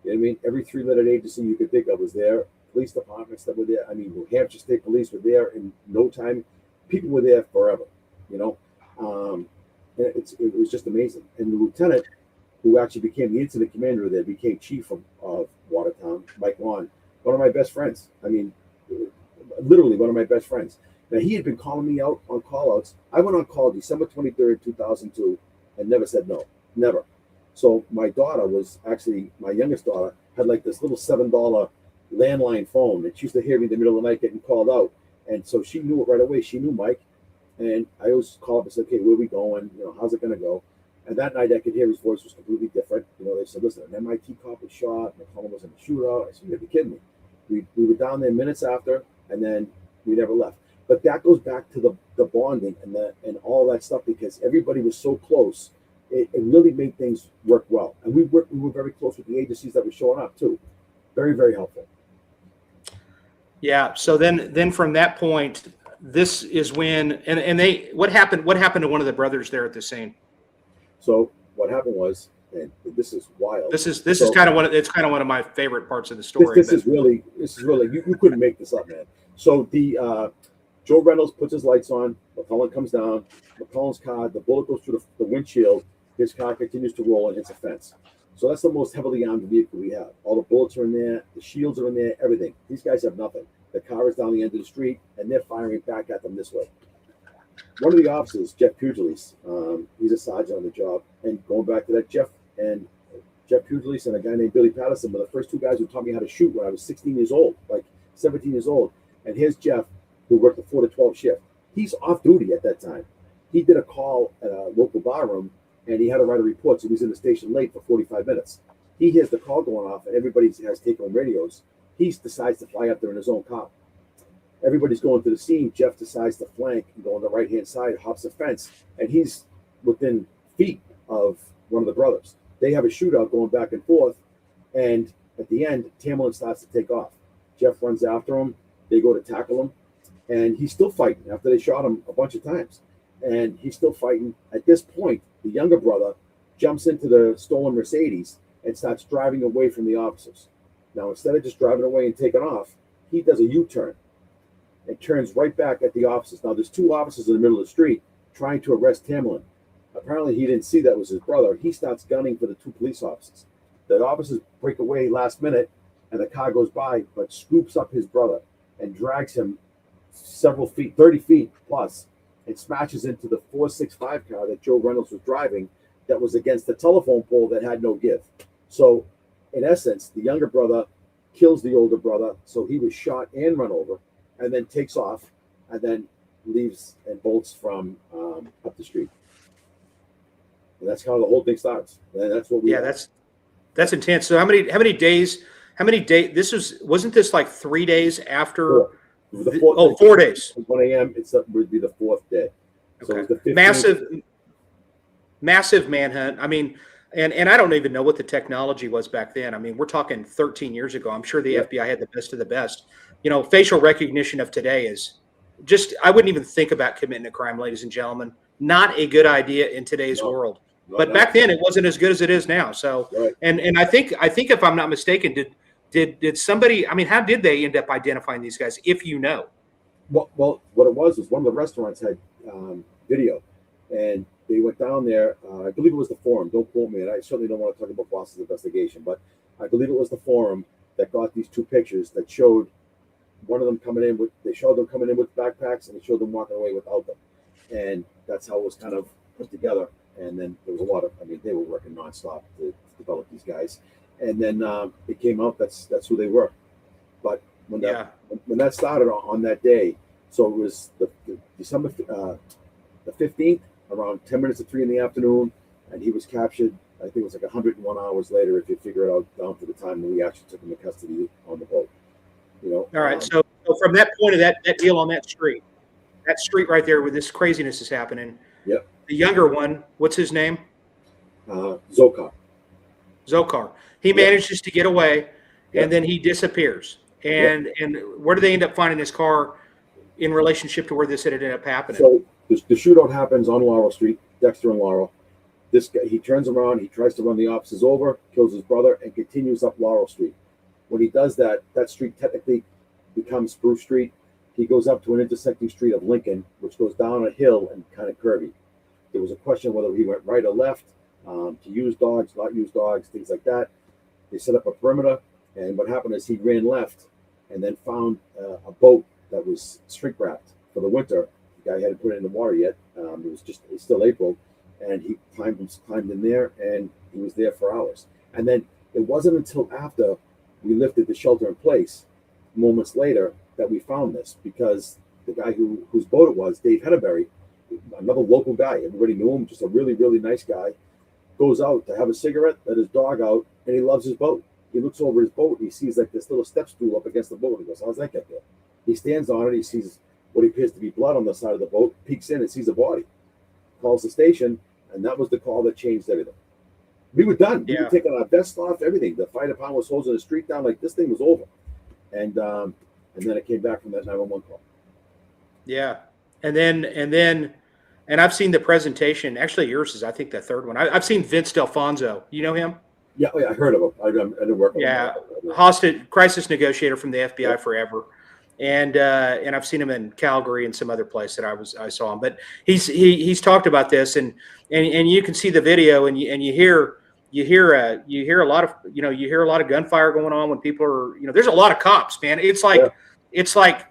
You know what I mean? Every 3-letter agency you could think of was there. Police departments that were there. I mean, New Hampshire State Police were there in no time. People were there forever. You know, and it was just amazing. And the lieutenant, who actually became the incident commander there, became chief of Watertown, Mike Lawn, one of my best friends. I mean, literally one of my best friends. Now, he had been calling me out on call-outs. I went on call December 23rd, 2002, and never said no, never. So my daughter was actually, my youngest daughter, had like this little $7 landline phone, and she used to hear me in the middle of the night getting called out. And so she knew it right away. She knew Mike. And I always call up and say, okay, where are we going? You know, how's it going to go? And that night I could hear his voice was completely different. You know, they said, listen, an MIT cop was shot. McCollum was in a shootout. I said, you gotta be kidding me. We were down there minutes after, and then we never left. But that goes back to the bonding and all that stuff, because everybody was so close. It really made things work well. And we were very close with the agencies that were showing up too. Very, very helpful. Yeah. So then from that point, this is when, and what happened to one of the brothers there at the scene? So what happened was, and this is wild. This is kind of one of my favorite parts of the story. This is really you couldn't make this up, man. So the Joe Reynolds puts his lights on. McCollum comes down. McCollum's car, the bullet goes through the windshield. His car continues to roll and hits a fence. So that's the most heavily armed vehicle we have. All the bullets are in there. The shields are in there. Everything. These guys have nothing. The car is down the end of the street, and they're firing back at them this way. One of the officers, Jeff Pugilis, he's a sergeant on the job. And going back to that, Jeff Pugilis and a guy named Billy Patterson were the first two guys who taught me how to shoot when I was 16 years old, like 17 years old. And here's Jeff, who worked the 4 to 12 shift. He's off duty at that time. He did a call at a local bar room, and he had to write a report, so he was in the station late for 45 minutes. He hears the call going off, and everybody has take-home radios. He decides to fly up there in his own car. Everybody's going to the scene. Jeff decides to flank and go on the right-hand side, hops a fence, and he's within feet of one of the brothers. They have a shootout going back and forth, and at the end, Tamerlan starts to take off. Jeff runs after him. They go to tackle him, and he's still fighting after they shot him a bunch of times. And he's still fighting. At this point, the younger brother jumps into the stolen Mercedes and starts driving away from the officers. Now, instead of just driving away and taking off, he does a U-turn and turns right back at the officers. Now, there's two officers in the middle of the street trying to arrest Tamerlan. Apparently, he didn't see that was his brother. He starts gunning for the two police officers. The officers break away last minute, and the car goes by, but scoops up his brother and drags him several feet, 30 feet plus, and smashes into the 465 car that Joe Reynolds was driving that was against the telephone pole that had no give. So, in essence, the younger brother kills the older brother, so he was shot and run over, and then takes off, and then leaves and bolts from up the street. And that's how the whole thing starts. And that's what we. Yeah, that's intense. So how many days? Wasn't this like 3 days after? 4 days. 1 a.m. Would be the fourth day. So Okay. it was the 15th. Massive manhunt. I mean, and I don't even know what the technology was back then. I mean, we're talking 13 years ago. I'm sure the FBI had the best of the best. You know, facial recognition of today is just, I wouldn't even think about committing a crime, ladies and gentlemen. Not a good idea in today's world. But back then it wasn't as good as it is now. So, right. and I think if I'm not mistaken, did somebody, I mean, how did they end up identifying these guys, if you know? Well, what it was one of the restaurants had video, and they went down there. I believe it was the Forum. Don't quote me, and I certainly don't want to talk about Boston's investigation, but I believe it was the Forum that got these two pictures that showed one of them coming in with. They showed them coming in with backpacks, and they showed them walking away without them, and that's how it was kind of put together. And then there was a lot of, I mean, they were working nonstop to develop these guys, and then it came out that's who they were. But when that started on that day, so it was the December the 15th, around 10 minutes to 3 in the afternoon, and he was captured. I think it was like 101 hours later, if you figure it out, down to the time when we actually took him to custody on the boat. You know. All right. So from that point of that deal on that street right there, where this craziness is happening. Yep. The younger one, what's his name? Zokar. He manages to get away, and then he disappears. And where do they end up finding his car in relationship to where this had ended up happening? So the shootout happens on Laurel Street, Dexter and Laurel. This guy, he turns around, he tries to run the officers over, kills his brother, and continues up Laurel Street. When he does that, that street technically becomes Spruce Street. He goes up to an intersecting street of Lincoln, which goes down a hill and kind of curvy. There was a question whether he went right or left. to use dogs, not use dogs, things like that. They set up a perimeter, and what happened is he ran left and then found a boat that was shrink wrapped for the winter. The guy hadn't put it in the water yet. It's still April, and he climbed in there, and he was there for hours. And then it wasn't until after we lifted the shelter in place, moments later, that we found this, because the guy whose boat it was, Dave Henneberry, another local guy, everybody knew him, just a really, really nice guy, goes out to have a cigarette, let his dog out, and he loves his boat. He looks over his boat and he sees like this little step stool up against the boat. He goes, how's that get there? He stands on it. He sees what appears to be blood on the side of the boat, peeks in and sees a body, calls the station, and that was the call that changed everything. We were done. We were taking our vests off, everything. The fire department was closing the street down, like this thing was over. And then it came back from that 911 call. Yeah. And I've seen the presentation. Actually, yours is, I think, the third one. I've seen Vince Delfonso. You know him? Yeah, I heard of him. I didn't work with him. Yeah, hostage crisis negotiator from the FBI forever, and I've seen him in Calgary and some other place that I saw him. But he's talked about this, and you can see the video, and you hear a lot of gunfire going on when people are, there's a lot of cops, man. It's like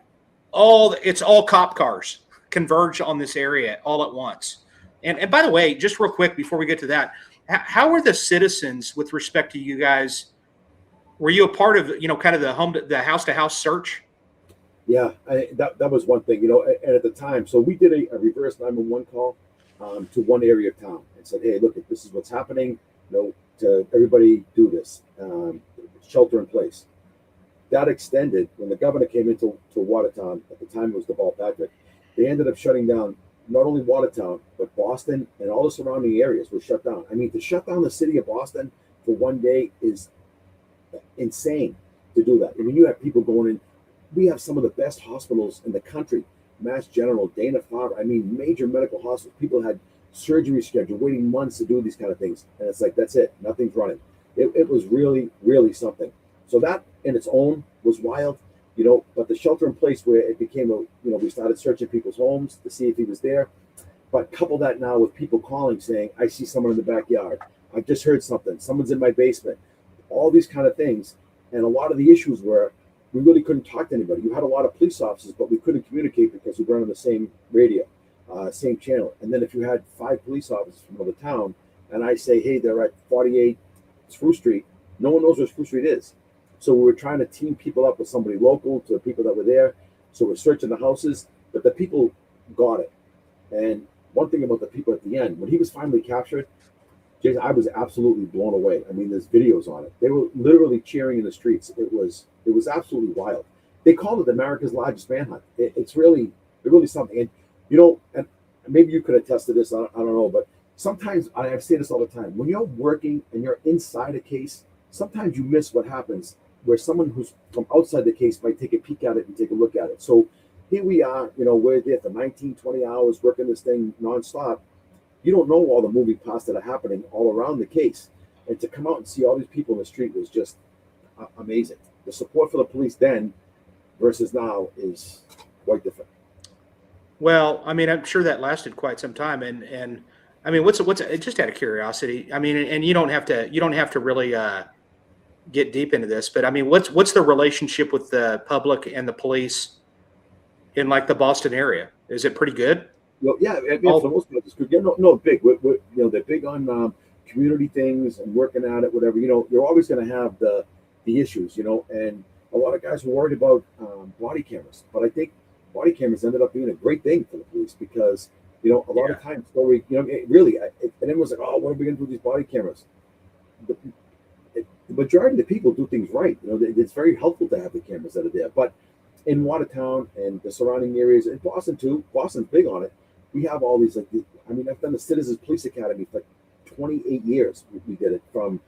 all cop cars converge on this area all at once. And by the way, just real quick before we get to that, how are the citizens with respect to you guys? Were you a part of, kind of the house to house search? Yeah, that was one thing, and at the time, so we did a reverse 911 call to one area of town and said, hey, look, this is what's happening, to everybody do this, shelter in place. That extended when the governor came into Watertown. At the time, it was Deval Patrick. They ended up shutting down not only Watertown, but Boston and all the surrounding areas were shut down. I mean, to shut down the city of Boston for one day is insane to do that. I mean, you have people going in. We have some of the best hospitals in the country, Mass General, Dana-Farber. I mean, major medical hospitals. People had surgery scheduled, waiting months to do these kind of things. And it's like, that's it. Nothing's running. It was really, really something. So that in its own was wild. But the shelter in place where it became we started searching people's homes to see if he was there. But couple that now with people calling saying, I see someone in the backyard. I just heard something. Someone's in my basement. All these kind of things. And a lot of the issues were we really couldn't talk to anybody. You had a lot of police officers, but we couldn't communicate because we weren't on the same radio, same channel. And then if you had 5 police officers from another town, and I say, hey, they're at 48 Spruce Street, no one knows where Spruce Street is. So we were trying to team people up with somebody local to the people that were there. So we're searching the houses, but the people got it. And one thing about the people at the end, when he was finally captured, Jason, I was absolutely blown away. I mean, there's videos on it. They were literally cheering in the streets. It was absolutely wild. They called it America's largest manhunt. It's really something. And and maybe you could attest to this. I don't know, but sometimes I say this all the time. When you're working and you're inside a case, sometimes you miss what happens where someone who's from outside the case might take a peek at it and take a look at it. So here we are, we're there for 19, 20 hours working this thing nonstop. You don't know all the moving parts that are happening all around the case. And to come out and see all these people in the street was just amazing. The support for the police then versus now is quite different. Well, I mean, I'm sure that lasted quite some time. And I mean, what's just out of curiosity? I mean, and you don't have to really get deep into this, but I mean, what's the relationship with the public and the police in like the Boston area? Is it pretty good? Well, yeah, for the most part, it's good. Yeah, no, big. They're big on community things and working at it, whatever. You're always going to have the issues, and a lot of guys were worried about body cameras, but I think body cameras ended up being a great thing for the police because a lot of times, really, and everyone's like, oh, what are we going to do with these body cameras? The majority of the people do things right. It's very helpful to have the cameras that are there. But in Watertown and the surrounding areas, and Boston too, Boston's big on it. We have all these, I've done the Citizens Police Academy for 28 years. We did it on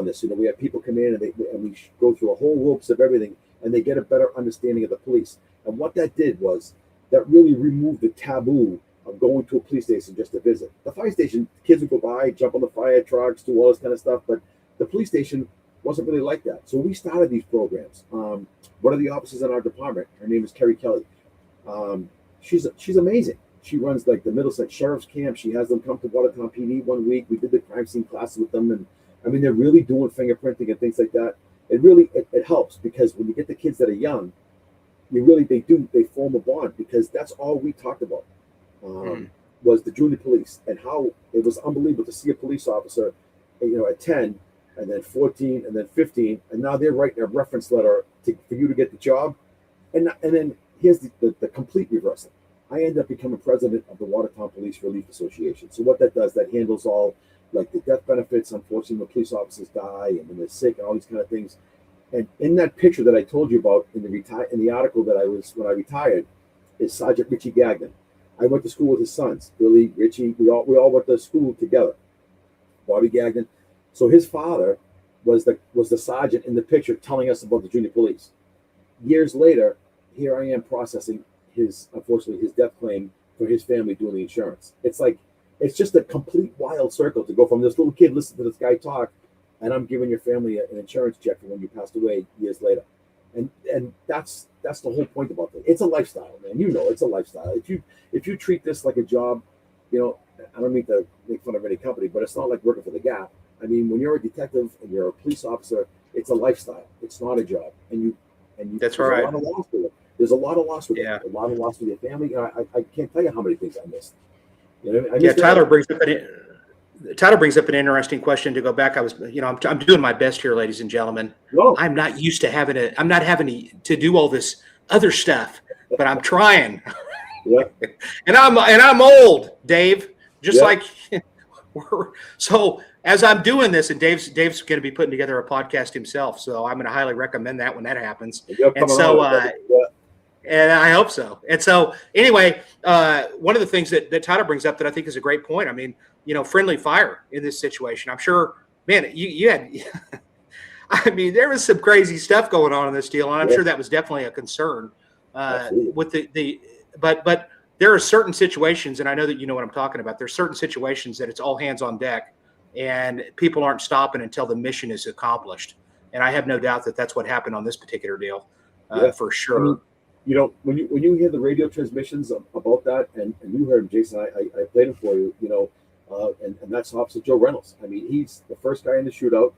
this. We have people come in and we go through a whole ropes of everything, and they get a better understanding of the police. And what that did was that really removed the taboo of going to a police station just to visit. The fire station, kids would go by, jump on the fire trucks, do all this kind of stuff, but the police station wasn't really like that. So we started these programs. One of the officers in our department, her name is Kerry Kelly. She's amazing. she runs like the Middlesex Sheriff's Camp. She has them come to Watertown PD one week. We did the crime scene classes with them, and I mean, they're really doing fingerprinting and things like that. It helps because when you get the kids that are young, they form a bond, because that's all we talked about. Was the junior police, and how it was unbelievable to see a police officer, at 10, and then 14, and then 15, and now they're writing a reference letter for you to get the job. And then here's the complete reversal. I ended up becoming president of the Watertown Police Relief Association. So what that does, that handles all like the death benefits, unfortunately, when police officers die and when they're sick and all these kind of things. And in that picture that I told you about in the article that I was when I retired, is Sergeant Richie Gagnon. I went to school with his sons, Billy, Richie. We all went to school together. Bobby Gagnon. So his father was the sergeant in the picture telling us about the junior police. Years later, here I am processing unfortunately his death claim for his family doing the insurance. It's just a complete wild circle to go from this little kid listening to this guy talk, and I'm giving your family an insurance check for when you passed away years later. And that's the whole point about it. It's a lifestyle, man. It's a lifestyle. If you treat this like a job, I don't mean to make fun of any company, but it's not like working for the Gap. I mean, when you're a detective and you're a police officer, it's a lifestyle. It's not a job. And that's right. A lot of loss with it. There's a lot of loss with it. A lot of loss with your family. I can't tell you how many things I missed. Tyler brings up an interesting question. To go back, I'm doing my best here, ladies and gentlemen. No. I'm not used to having to do all this other stuff, but I'm trying. Yeah. and I'm old, Dave. Just like so. As I'm doing this, and Dave's going to be putting together a podcast himself, so I'm going to highly recommend that when that happens. And so, and I hope so. And so, anyway, one of the things that Tyler brings up that I think is a great point. I mean, friendly fire in this situation. I'm sure, man, you had. I mean, there was some crazy stuff going on in this deal, and I'm sure that was definitely a concern with but there are certain situations, and I know that you know what I'm talking about. There's certain situations that it's all hands on deck, and people aren't stopping until the mission is accomplished. And I have no doubt that that's what happened on this particular deal, for sure. I mean, when you hear the radio transmissions about that, and you heard him, Jason, I played him for you, and that's Officer Joe Reynolds. I mean, he's the first guy in the shootout.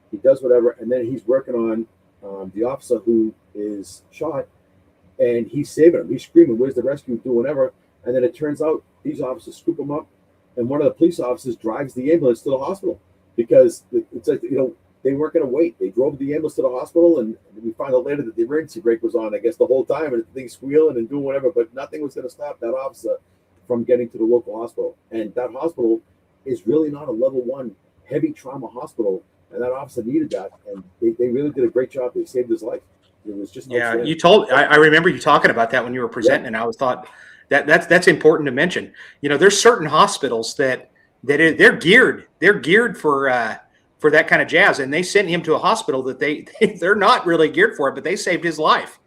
He does whatever, and then he's working on the officer who is shot, and he's saving him. He's screaming, "Where's the rescue?" Doing whatever, and then it turns out these officers scoop him up, and one of the police officers drives the ambulance to the hospital, because it's like, they weren't going to wait. They drove the ambulance to the hospital, and we found out later that the emergency brake was on, I guess, the whole time, and the thing squealing and doing whatever, but nothing was going to stop that officer from getting to the local hospital. And that hospital is really not a level 1 heavy trauma hospital, and that officer needed that, and they really did a great job. They saved his life. It was just I remember you talking about that when you were presenting, and I was thought that's important to mention. There's certain hospitals that they're geared for that kind of jazz, and they sent him to a hospital that they're not really geared for it, but they saved his life,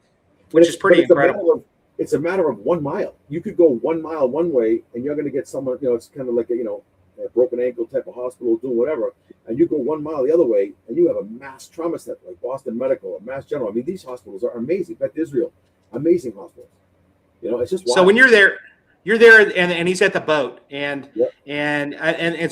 which is pretty incredible. It's a matter of 1 mile. You could go 1 mile one way, and you're going to get someone. It's kind of like a broken ankle type of hospital doing whatever, and you go 1 mile the other way, and you have a mass trauma center like Boston Medical or Mass General. I mean, these hospitals are amazing. Back to Israel, amazing hospitals. It's just wild. So when you're there, and he's at the boat, and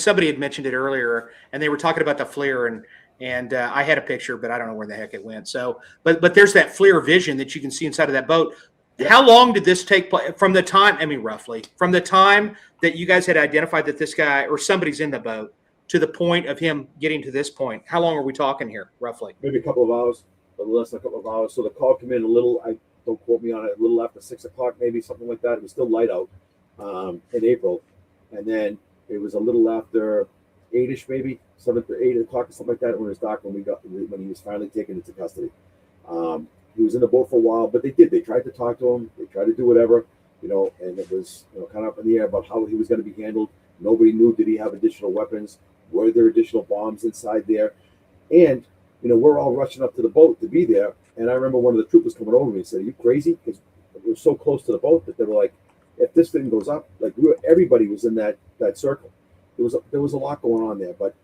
somebody had mentioned it earlier, and they were talking about the FLIR, and I had a picture, but I don't know where the heck it went. So, but there's that FLIR vision that you can see inside of that boat. Yeah. How long did this take place from the time? I mean, roughly from the time that you guys had identified that this guy or somebody's in the boat to the point of him getting to this point. How long are we talking here, roughly? Maybe a couple of hours, but less than a couple of hours. So the call came in don't quote me on it, a little after 6 o'clock, maybe something like that. It was still light out in April, and then it was a little after 8ish, maybe 7 to 8 o'clock or something like that, when it was dark when he was finally taken into custody. He was in the boat for a while, but they tried to talk to him, they tried to do whatever, and it was kind of up in the air about how he was going to be handled. Nobody knew, did he have additional weapons? Were there additional bombs inside there? And we're all rushing up to the boat to be there. And I remember one of the troopers coming over to me and said, "Are you crazy?" Because we were so close to the boat that they were like, if this thing goes up, like everybody was in that circle. There was a lot going on there, but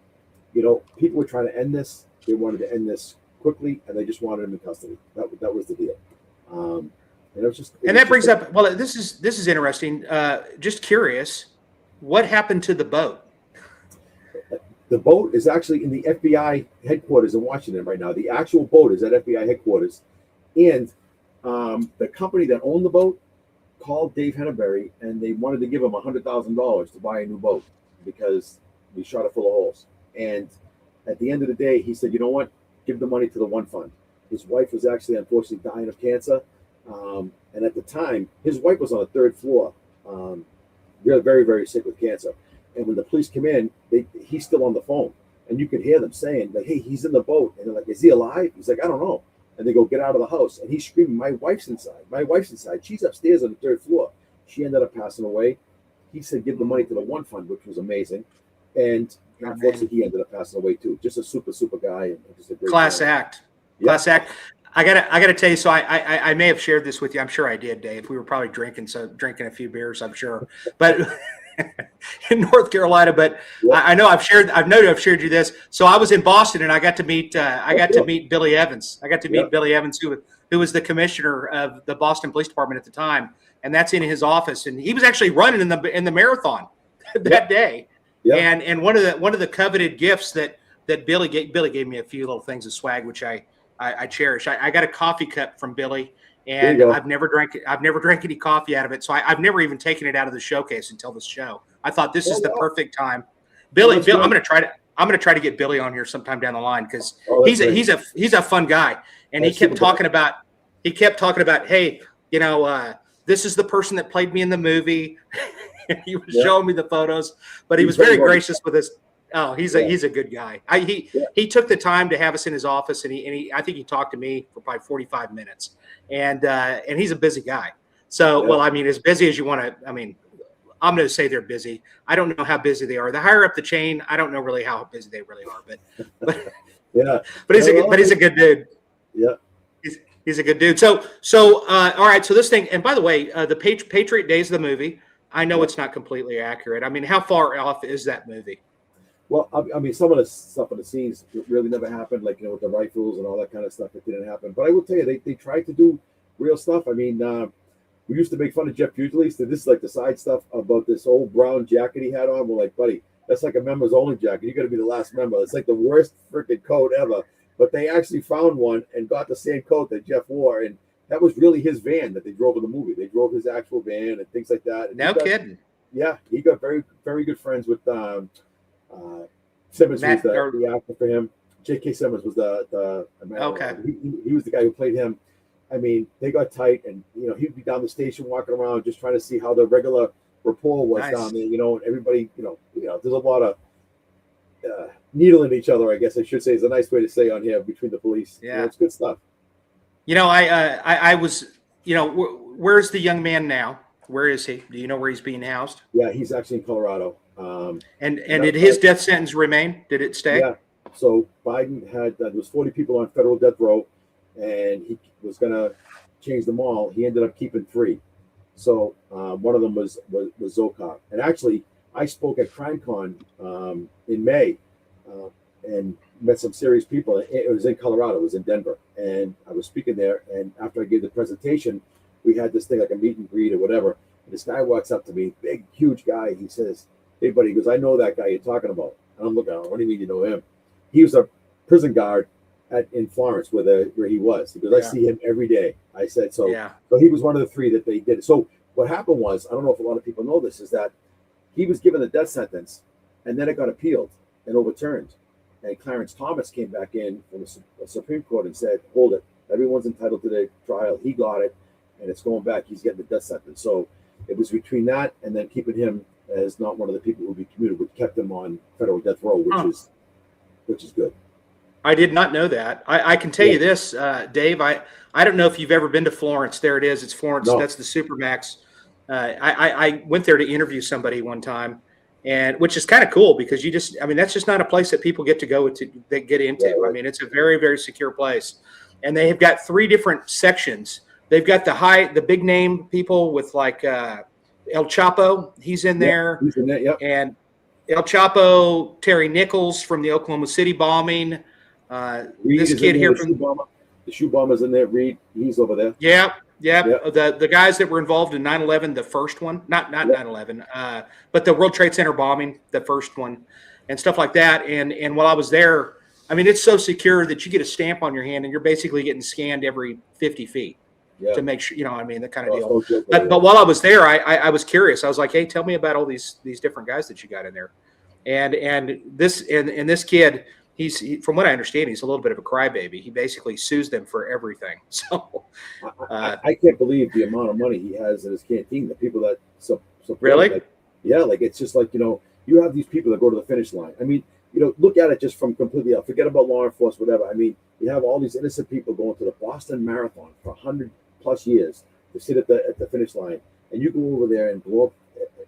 people were trying to end this. They wanted to end this quickly, and they just wanted him in custody. That was the deal. And it was just, And that brings up, well, this is interesting. Just curious, what happened to the boat? the boat is actually in the FBI headquarters in Washington right now. The actual boat is at FBI headquarters, and the company that owned the boat called Dave Henneberry, and they wanted to give him $100,000 to buy a new boat because we shot it full of holes. And at the end of the day, he said, "You know what? Give the money to the one fund." His wife was actually unfortunately dying of cancer, and at the time, his wife was on the third floor, very, very sick with cancer. And when the police come in, he's still on the phone, and you could hear them saying, like, "Hey, he's in the boat," and they're like, "Is he alive?" He's like, "I don't know." And they go, "Get out of the house," and he's screaming, "My wife's inside! My wife's inside! She's upstairs on the third floor." She ended up passing away. He said, "Give the money to the one fund," which was amazing. And unfortunately, he ended up passing away too. Just a super guy, and just a great Class guy. act. Class act. I gotta tell you. So I may have shared this with you. I'm sure I did, Dave. We were probably drinking a few beers. I'm sure, but in North Carolina. But I know I've shared you this. So I was in Boston, and I got to meet Billy Evans. I got to meet Billy Evans, who was the commissioner of the Boston Police Department at the time, and that's in his office. And he was actually running in the marathon that day. Yeah. And one of the coveted gifts that Billy gave me a few little things of swag, which I cherish. I got a coffee cup from Billy, and I've never drank any coffee out of it. So I've never even taken it out of the showcase until this show. I thought this is the perfect time. Bill, I'm going to try to get Billy on here sometime down the line because he's a fun guy, and he kept talking about, hey, this is the person that played me in the movie. He was showing me the photos, but he was very gracious with us. Oh, he's a good guy. He took the time to have us in his office, and I think he talked to me for probably 45 minutes, and he's a busy guy. So, well, I mean, as busy as you want to. I mean, I'm going to say they're busy. I don't know how busy they are. The higher up the chain, I don't know really how busy they really are, but he's a good dude. Yeah. He's a good dude. So all right. So this thing, and by the way, the Patriot Days of the movie, I know it's not completely accurate. I mean, how far off is that movie? Well, I mean, some of the stuff in the scenes really never happened, like, with the rifles and all that kind of stuff. It didn't happen. But I will tell you, they tried to do real stuff. I mean, we used to make fun of Jeff Fugely. So this is like the side stuff about this old brown jacket he had on. We're like, buddy, that's like a members only jacket. You're going to be the last member. It's like the worst freaking coat ever. But they actually found one and got the same coat that Jeff wore. And that was really his van that they drove in the movie. They drove his actual van and things like that. And no kidding. Yeah, he got very, very good friends with Simmons, was the actor for him. J.K. Simmons was the okay. He was the guy who played him. I mean, they got tight, and he'd be down the station walking around just trying to see how the regular rapport was down there. And everybody, there's a lot of needling each other, I guess I should say, is a nice way to say on here between the police. Yeah, it's good stuff. I was, where's the young man now? Where is he? Do you know where he's being housed? Yeah, he's actually in Colorado. And did his death sentence remain? Did it stay? Yeah. So Biden had there was 40 people on federal death row, and he was going to change them all. He ended up keeping 3. So one of them was Zokar. And actually, I spoke at CrimeCon in May and met some serious people. It was in Colorado. It was in Denver, and I was speaking there. And after I gave the presentation, we had this thing like a meet and greet or whatever. And this guy walks up to me, big, huge guy. He says, "Hey, buddy," he goes, "I know that guy you're talking about." And I'm looking at him, "What do you mean you know him?" He was a prison guard in Florence where he was. He goes, "I see him every day." I said, so he was one of the 3 that they did. So what happened was, I don't know if a lot of people know this, is that he was given a death sentence, and then it got appealed and overturned. And Clarence Thomas came back in from the Supreme Court and said, "Hold it. Everyone's entitled to their trial." He got it, and it's going back. He's getting the death sentence. So it was between that and then keeping him as not one of the people who would be commuted, which kept him on federal death row, which is good. I did not know that. I can tell you this, Dave. I don't know if you've ever been to Florence. There it is. It's Florence. No. That's the Supermax. I went there to interview somebody one time, and which is kind of cool because that's just not a place that people get to go to get into. Yeah, right. I mean, it's a very, very secure place, and they have got 3 different sections. They've got the big name people with like El Chapo. He's in there. He's in there. Yep. And El Chapo, Terry Nichols from the Oklahoma City bombing. This kid here from the shoe bomber's in there. Reed, he's over there. Yeah, Yeah, Yep. the guys that were involved in 9/11, the first one, not Yep. 9/11, but the World Trade Center bombing, the first one, and stuff like that. And while I was there, I mean, it's so secure that you get a stamp on your hand, and you're basically getting scanned every 50 feet Yeah. to make sure, I mean, that kind of No, it's deal. no joke over But there. while I was there, I was curious. I was like, hey, tell me about all these different guys that you got in there, and this kid. From what I understand, he's a little bit of a crybaby. He basically sues them for everything. So, I can't believe the amount of money he has in his canteen. The people that support really, him, like, yeah, like it's just like you have these people that go to the finish line. I mean, look at it just from completely out. Forget about law enforcement, whatever. I mean, you have all these innocent people going to the Boston Marathon for 100+ years to sit at the finish line, and you go over there and blow up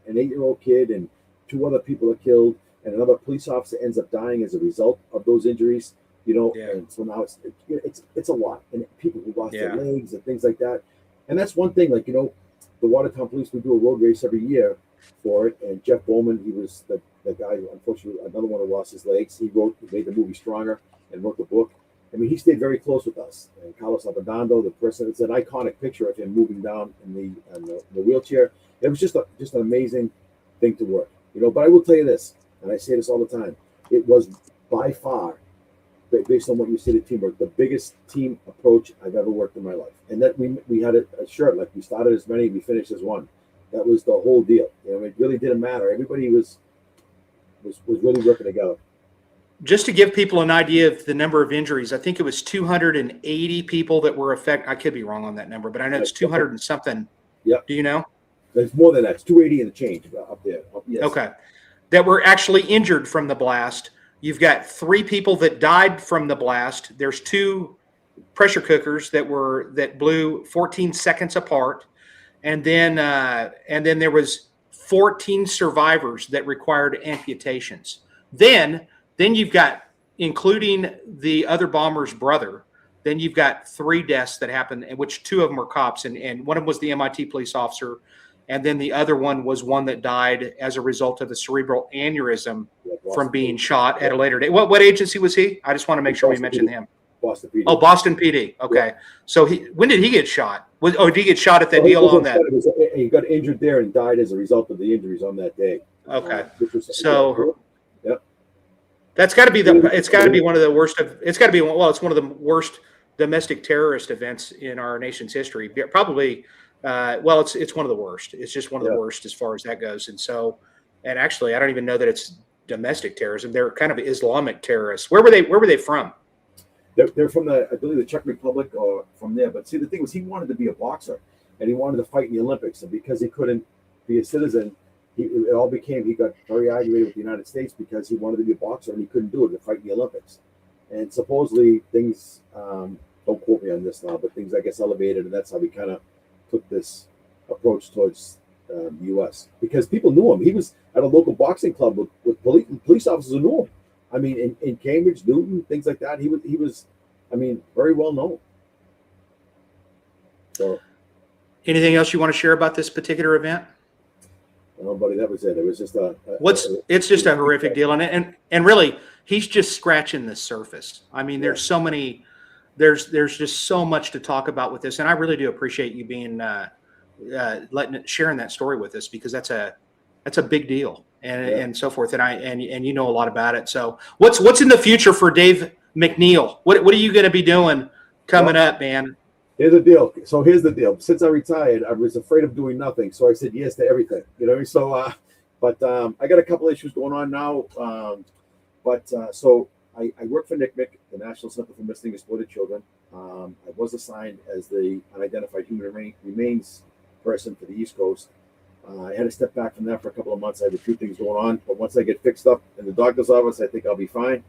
an 8-year-old kid, and 2 other people are killed, and another police officer ends up dying as a result of those injuries. Yeah. And so now it's a lot, and people who lost Yeah. their legs and things like that. And that's one thing, like the Watertown Police would do a road race every year for it. And Jeff Bowman, he was the guy who, unfortunately, another one who lost his legs. He made the movie Stronger and wrote the book. I mean, he stayed very close with us. And Carlos Abadando, the person, it's an iconic picture of him moving down in the wheelchair. It was just an amazing thing to work, But I will tell you this, and I say this all the time: it was by far, based on what you said, teamwork, the biggest team approach I've ever worked in my life. And that we had a shirt, like, we started as many, we finished as one. That was the whole deal. It really didn't matter. Everybody was really working together. Just to give people an idea of the number of injuries, I think it was 280 people that were affected. I could be wrong on that number, but I know it's 200 and something. Yeah. Do you know? There's more than that. It's 280 and a change up there. Yes. Okay. That were actually injured from the blast. You've got 3 people that died from the blast. There's 2 pressure cookers that blew 14 seconds apart, and then there was 14 survivors that required amputations. Then you've got, including the other bomber's brother, then you've got 3 deaths that happened, in which 2 of them were cops, and one of them was the MIT police officer, and then the other one was one that died as a result of a cerebral aneurysm from being shot at a later date. What agency was he? I just want to make sure we mention him. Boston PD. Oh, Boston PD. Okay. Yeah. So when did he get shot? Did he get shot at that deal on that? He got injured there and died as a result of the injuries on that day. Okay. So, yeah. That's got to be it's got to be one of the worst it's got to be, well, it's one of the worst domestic terrorist events in our nation's history. Probably, it's one of the worst. It's just one of the worst as far as that goes. And actually, I don't even know that it's domestic terrorism. They're kind of Islamic terrorists. Where were they from? They're from I believe the Czech Republic or from there. But see, the thing was, he wanted to be a boxer and he wanted to fight in the Olympics. And because he couldn't be a citizen, he got very aggravated with the United States because he wanted to be a boxer and he couldn't do it to fight in the Olympics. And supposedly things, don't quote me on this now, but things, I guess, elevated. And that's how we kind of took this approach towards the U.S. because people knew him. He was at a local boxing club with police officers who knew him. I mean, in Cambridge, Newton, things like that. He was, I mean, very well known. So, anything else you want to share about this particular event? No, buddy, that was it. It was just it's just a horrific deal, and really, he's just scratching the surface. I mean, there's so many, there's just so much to talk about with this, and I really do appreciate you being sharing that story with us, because that's a big deal. And so forth, and you know a lot about it. So what's in the future for Dave MacNeil? What are you going to be doing coming up, man? Here's the deal. Since I retired, I was afraid of doing nothing, so I said yes to everything. So I got a couple issues going on now. So I work for NCMEC, the National Center for Missing and Exploited Children. I was assigned as the unidentified human remains person for the East Coast. I had to step back from that for a couple of months. I had a few things going on, but once I get fixed up in the doctor's office, I think I'll be fine.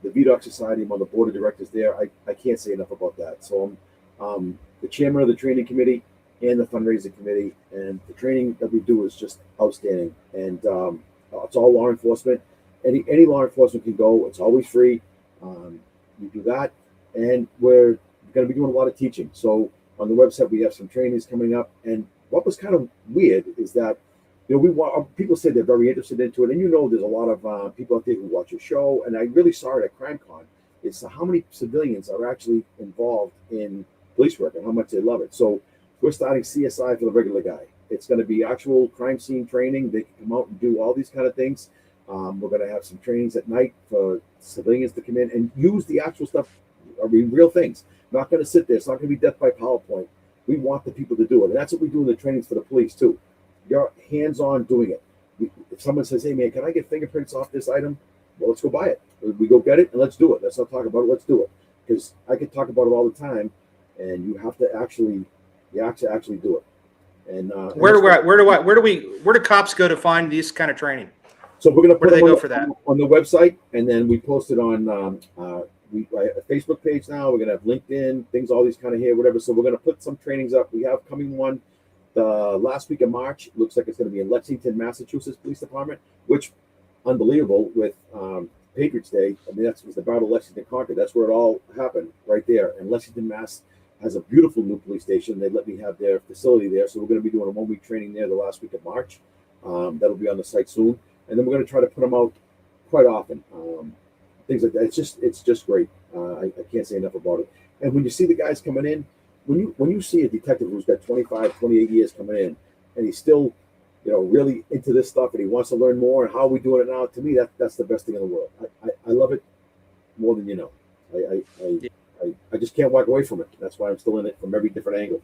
The VDOC Society, I'm on the board of directors there. I can't say enough about that. So I'm the chairman of the training committee and the fundraising committee, and the training that we do is just outstanding. And it's all law enforcement. Any law enforcement can go. It's always free. We do that, and we're going to be doing a lot of teaching. So on the website, we have some trainings coming up. And what was kind of weird is that, people say they're very interested into it, and there's a lot of people out there who watch your show, and I really saw it at CrimeCon. It's how many civilians are actually involved in police work and how much they love it. So we're starting CSI for the regular guy. It's going to be actual crime scene training. They can come out and do all these kind of things. We're going to have some trainings at night for civilians to come in and use the actual stuff. I mean, real things. Not going to sit there. It's not going to be death by PowerPoint. We want the people to do it. And that's what we do in the trainings for the police, too. You're hands-on doing it. If someone says, hey, man, can I get fingerprints off this item? Well, let's go buy it. We go get it, and let's do it. Let's not talk about it. Let's do it. Because I could talk about it all the time, and you have to actually do it. And where do cops go to find these kind of training? So we're going to put them on the website, and then we post it on a Facebook page now. We're going to have LinkedIn, things, all these kind of here, whatever. So we're going to put some trainings up. We have coming one the last week of March. It looks like it's going to be in Lexington, Massachusetts Police Department, which unbelievable with Patriots Day. I mean, that was the Battle of Lexington Concord. That's where it all happened, right there. And Lexington, Mass has a beautiful new police station. They let me have their facility there. So we're going to be doing a 1 week training there the last week of March. That'll be on the site soon. And then we're going to try to put them out quite often. Things like that. It's just great. I can't say enough about it. And when you see the guys coming in, when you see a detective who's got 25, 28 years coming in, and he's still, really into this stuff, and he wants to learn more, and how are we doing it now? To me, that's the best thing in the world. I love it more than you know. I just can't walk away from it. That's why I'm still in it from every different angle.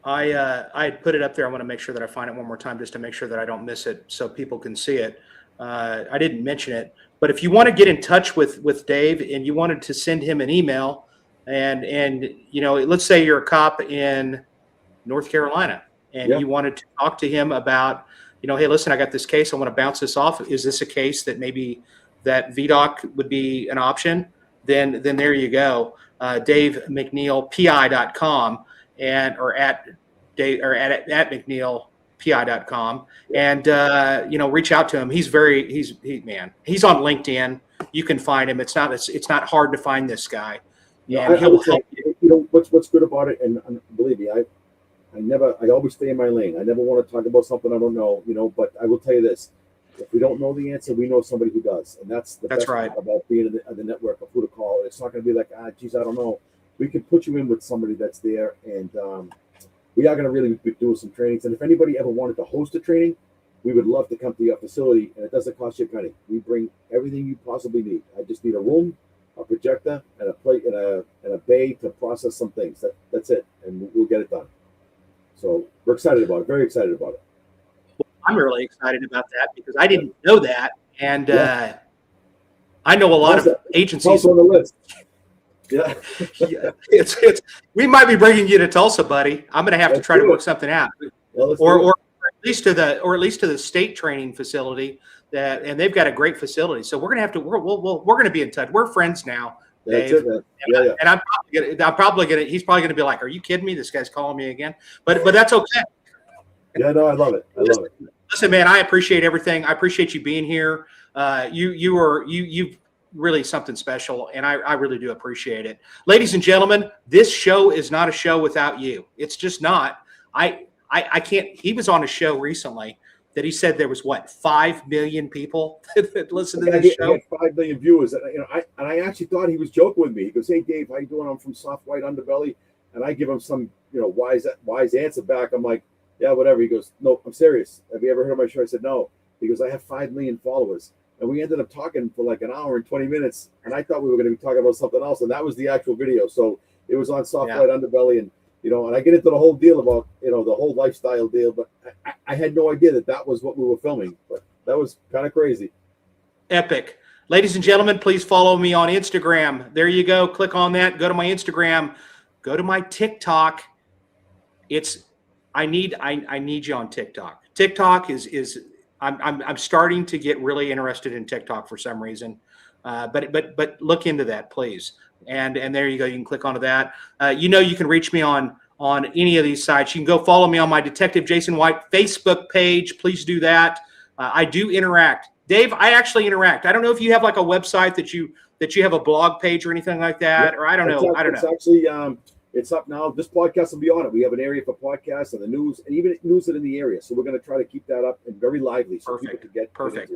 I put it up there. I want to make sure that I find it one more time just to make sure that I don't miss it so people can see it. I didn't mention it, but if you want to get in touch with Dave and you wanted to send him an email and let's say you're a cop in North Carolina and you wanted to talk to him about, hey, listen, I got this case. I want to bounce this off. Is this a case that maybe that VDOC would be an option? Then there you go. Dave MacNeil, PI.com or at MacNeilPI.com and reach out to him. He's on LinkedIn. You can find him. It's not hard to find this guy. And he'll help you. What's good about it, and believe me, I always stay in my lane. I never want to talk about something I don't know, but I will tell you this. If we don't know the answer, we know somebody who does. And that's best right part about being in the network of who to call. It's not going to be like, geez, I don't know. We can put you in with somebody that's there, and we are going to really be doing some trainings. And if anybody ever wanted to host a training, we would love to come to your facility, and it doesn't cost you a penny. We bring everything you possibly need. I just need a room, a projector, and a plate and a bay to process some things. That's it, and we'll get it done. So we're excited about it. Very excited about it. Well, I'm really excited about that because I didn't know that, and I know a lot of agencies on the list. Yeah, it's we might be bringing you to Tulsa, buddy. I'm going to have to try to work something out, or at least to the state training facility and they've got a great facility. So we're going to have to we're going to be in touch. We're friends now, Dave. That's it, man. Yeah. And he's probably going to be like, "Are you kidding me? This guy's calling me again." But that's okay. Yeah, no, I love it. Listen, man, I appreciate everything. I appreciate you being here. You've really something special, and I really do appreciate it. Ladies and gentlemen, this show is not a show without you. It's just not. I can't. He was on a show recently that he said there was 5 million people that listen to this show. He had 5 million viewers. I actually thought he was joking with me. He goes, "Hey, Dave, how you doing? I'm from Soft White Underbelly," and I give him some wise answer back. I'm like, "Yeah, whatever." He goes, "No, I'm serious. Have you ever heard of my show?" I said, "No." He goes, "I have 5 million followers." And we ended up talking for like an hour and 20 minutes. And I thought we were going to be talking about something else. And that was the actual video. So it was on Soft White Underbelly. And, and I get into the whole deal about, the whole lifestyle deal. But I had no idea that was what we were filming. But that was kind of crazy. Epic. Ladies and gentlemen, please follow me on Instagram. There you go. Click on that. Go to my Instagram. Go to my TikTok. I need you on TikTok. TikTok is I'm starting to get really interested in TikTok for some reason, but look into that, please. And there you go. You can click onto that. You can reach me on any of these sites. You can go follow me on my Detective Jason White Facebook page. Please do that. I do interact. Dave, I actually interact. I don't know if you have like a website that you have a blog page or anything like that, or I don't know. It's actually it's up now. This podcast will be on it. We have an area for podcasts and the news, and even news that in the area. So we're going to try to keep that up and very lively, so people can get perfect.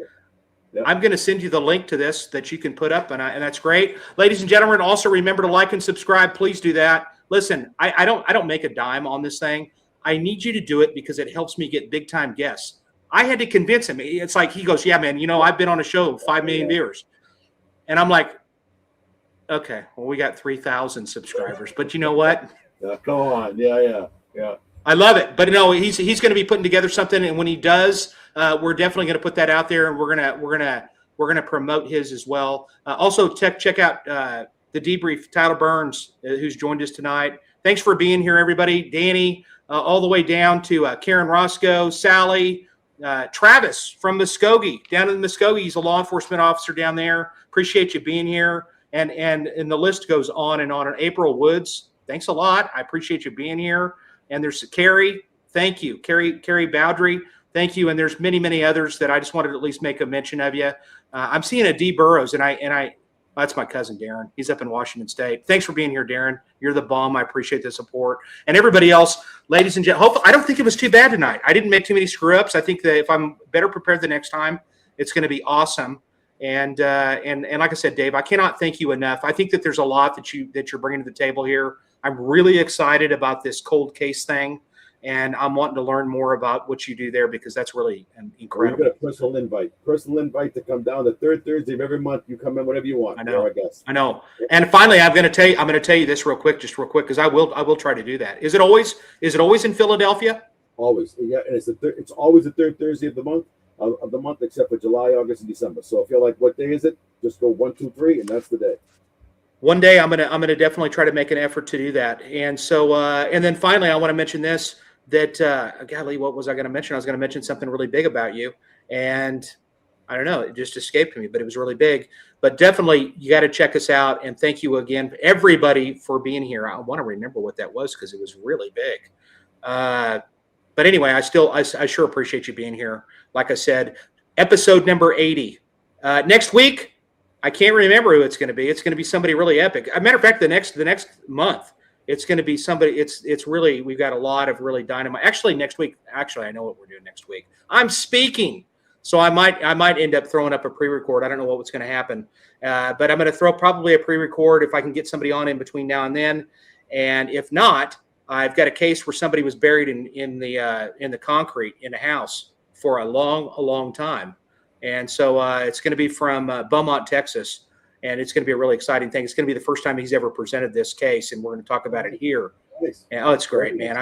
Yeah. I'm going to send you the link to this that you can put up, and that's great. Ladies and gentlemen, also remember to like and subscribe. Please do that. listen, I don't make a dime on this thing. I need you to do it because it helps me get big time guests. I had to convince him. It's like he goes, yeah, man, I've been on a show with 5 million viewers. And I'm like, okay, well, we got 3,000 subscribers, but you know what? Yeah, come on. Yeah. I love it. But no, he's going to be putting together something. And when he does, we're definitely going to put that out there, and we're going to promote his as well. Also check out the debrief, Tyler Burns, who's joined us tonight. Thanks for being here, everybody. Danny, all the way down to Karen Roscoe, Sally, Travis from Muskogee, down in Muskogee. He's a law enforcement officer down there. Appreciate you being here. And the list goes on and on. And April Woods, thanks a lot. I appreciate you being here. And there's Carrie. Thank you. Carrie Bowdry. Thank you. And there's many, many others that I just wanted to at least make a mention of you. I'm seeing a D Burrows, and that's my cousin, Darren. He's up in Washington State. Thanks for being here, Darren. You're the bomb. I appreciate the support. And everybody else, ladies and gentlemen, I don't think it was too bad tonight. I didn't make too many screw-ups. I think that if I'm better prepared the next time, it's going to be awesome. And like I said, Dave, I cannot thank you enough. I think that there's a lot that you're bringing to the table here. I'm really excited about this cold case thing, and I'm wanting to learn more about what you do there because that's really incredible. You got a personal invite to come down the third Thursday of every month. You come in whenever you want. I know. I guess. I know. And finally, I'm going to tell you this real quick, because I will try to do that. Is it always in Philadelphia? Always, yeah. And it's always the third Thursday of the month, except for July, August, and December. So if you're like, what day is it? Just go 1, 2, 3, and that's the day. One day I'm gonna definitely try to make an effort to do that. And so and then finally I want to mention this, that golly, what was I going to mention? I was going to mention something really big about you, and I don't know, it just escaped me, but it was really big. But definitely you got to check us out, and thank you again everybody for being here. I want to remember what that was because it was really big. But anyway, I sure appreciate you being here. Like I said, episode number 80. Next week, I can't remember who it's going to be. It's going to be somebody really epic. As a matter of fact, the next month, it's going to be somebody. It's really, we've got a lot of really dynamite. Actually, next week. Actually, I know what we're doing next week. I'm speaking, so I might end up throwing up a pre-record. I don't know what's going to happen, but I'm going to throw probably a pre-record if I can get somebody on in between now and then. And if not, I've got a case where somebody was buried in the concrete in a house for a long time. And so it's going to be from Beaumont, Texas, and it's going to be a really exciting thing. It's going to be the first time he's ever presented this case, and we're going to talk about it here. Nice. And, it's great, man.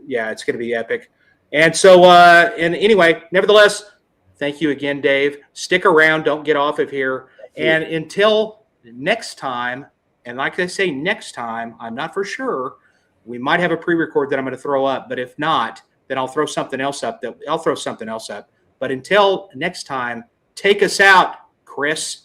Yeah, it's going to be epic. And so, and anyway, nevertheless, thank you again, Dave. Stick around. Don't get off of here. And until next time, and like I say, next time, I'm not for sure. We might have a pre-record that I'm going to throw up, but if not, then I'll throw something else up. But until next time, take us out, Chris.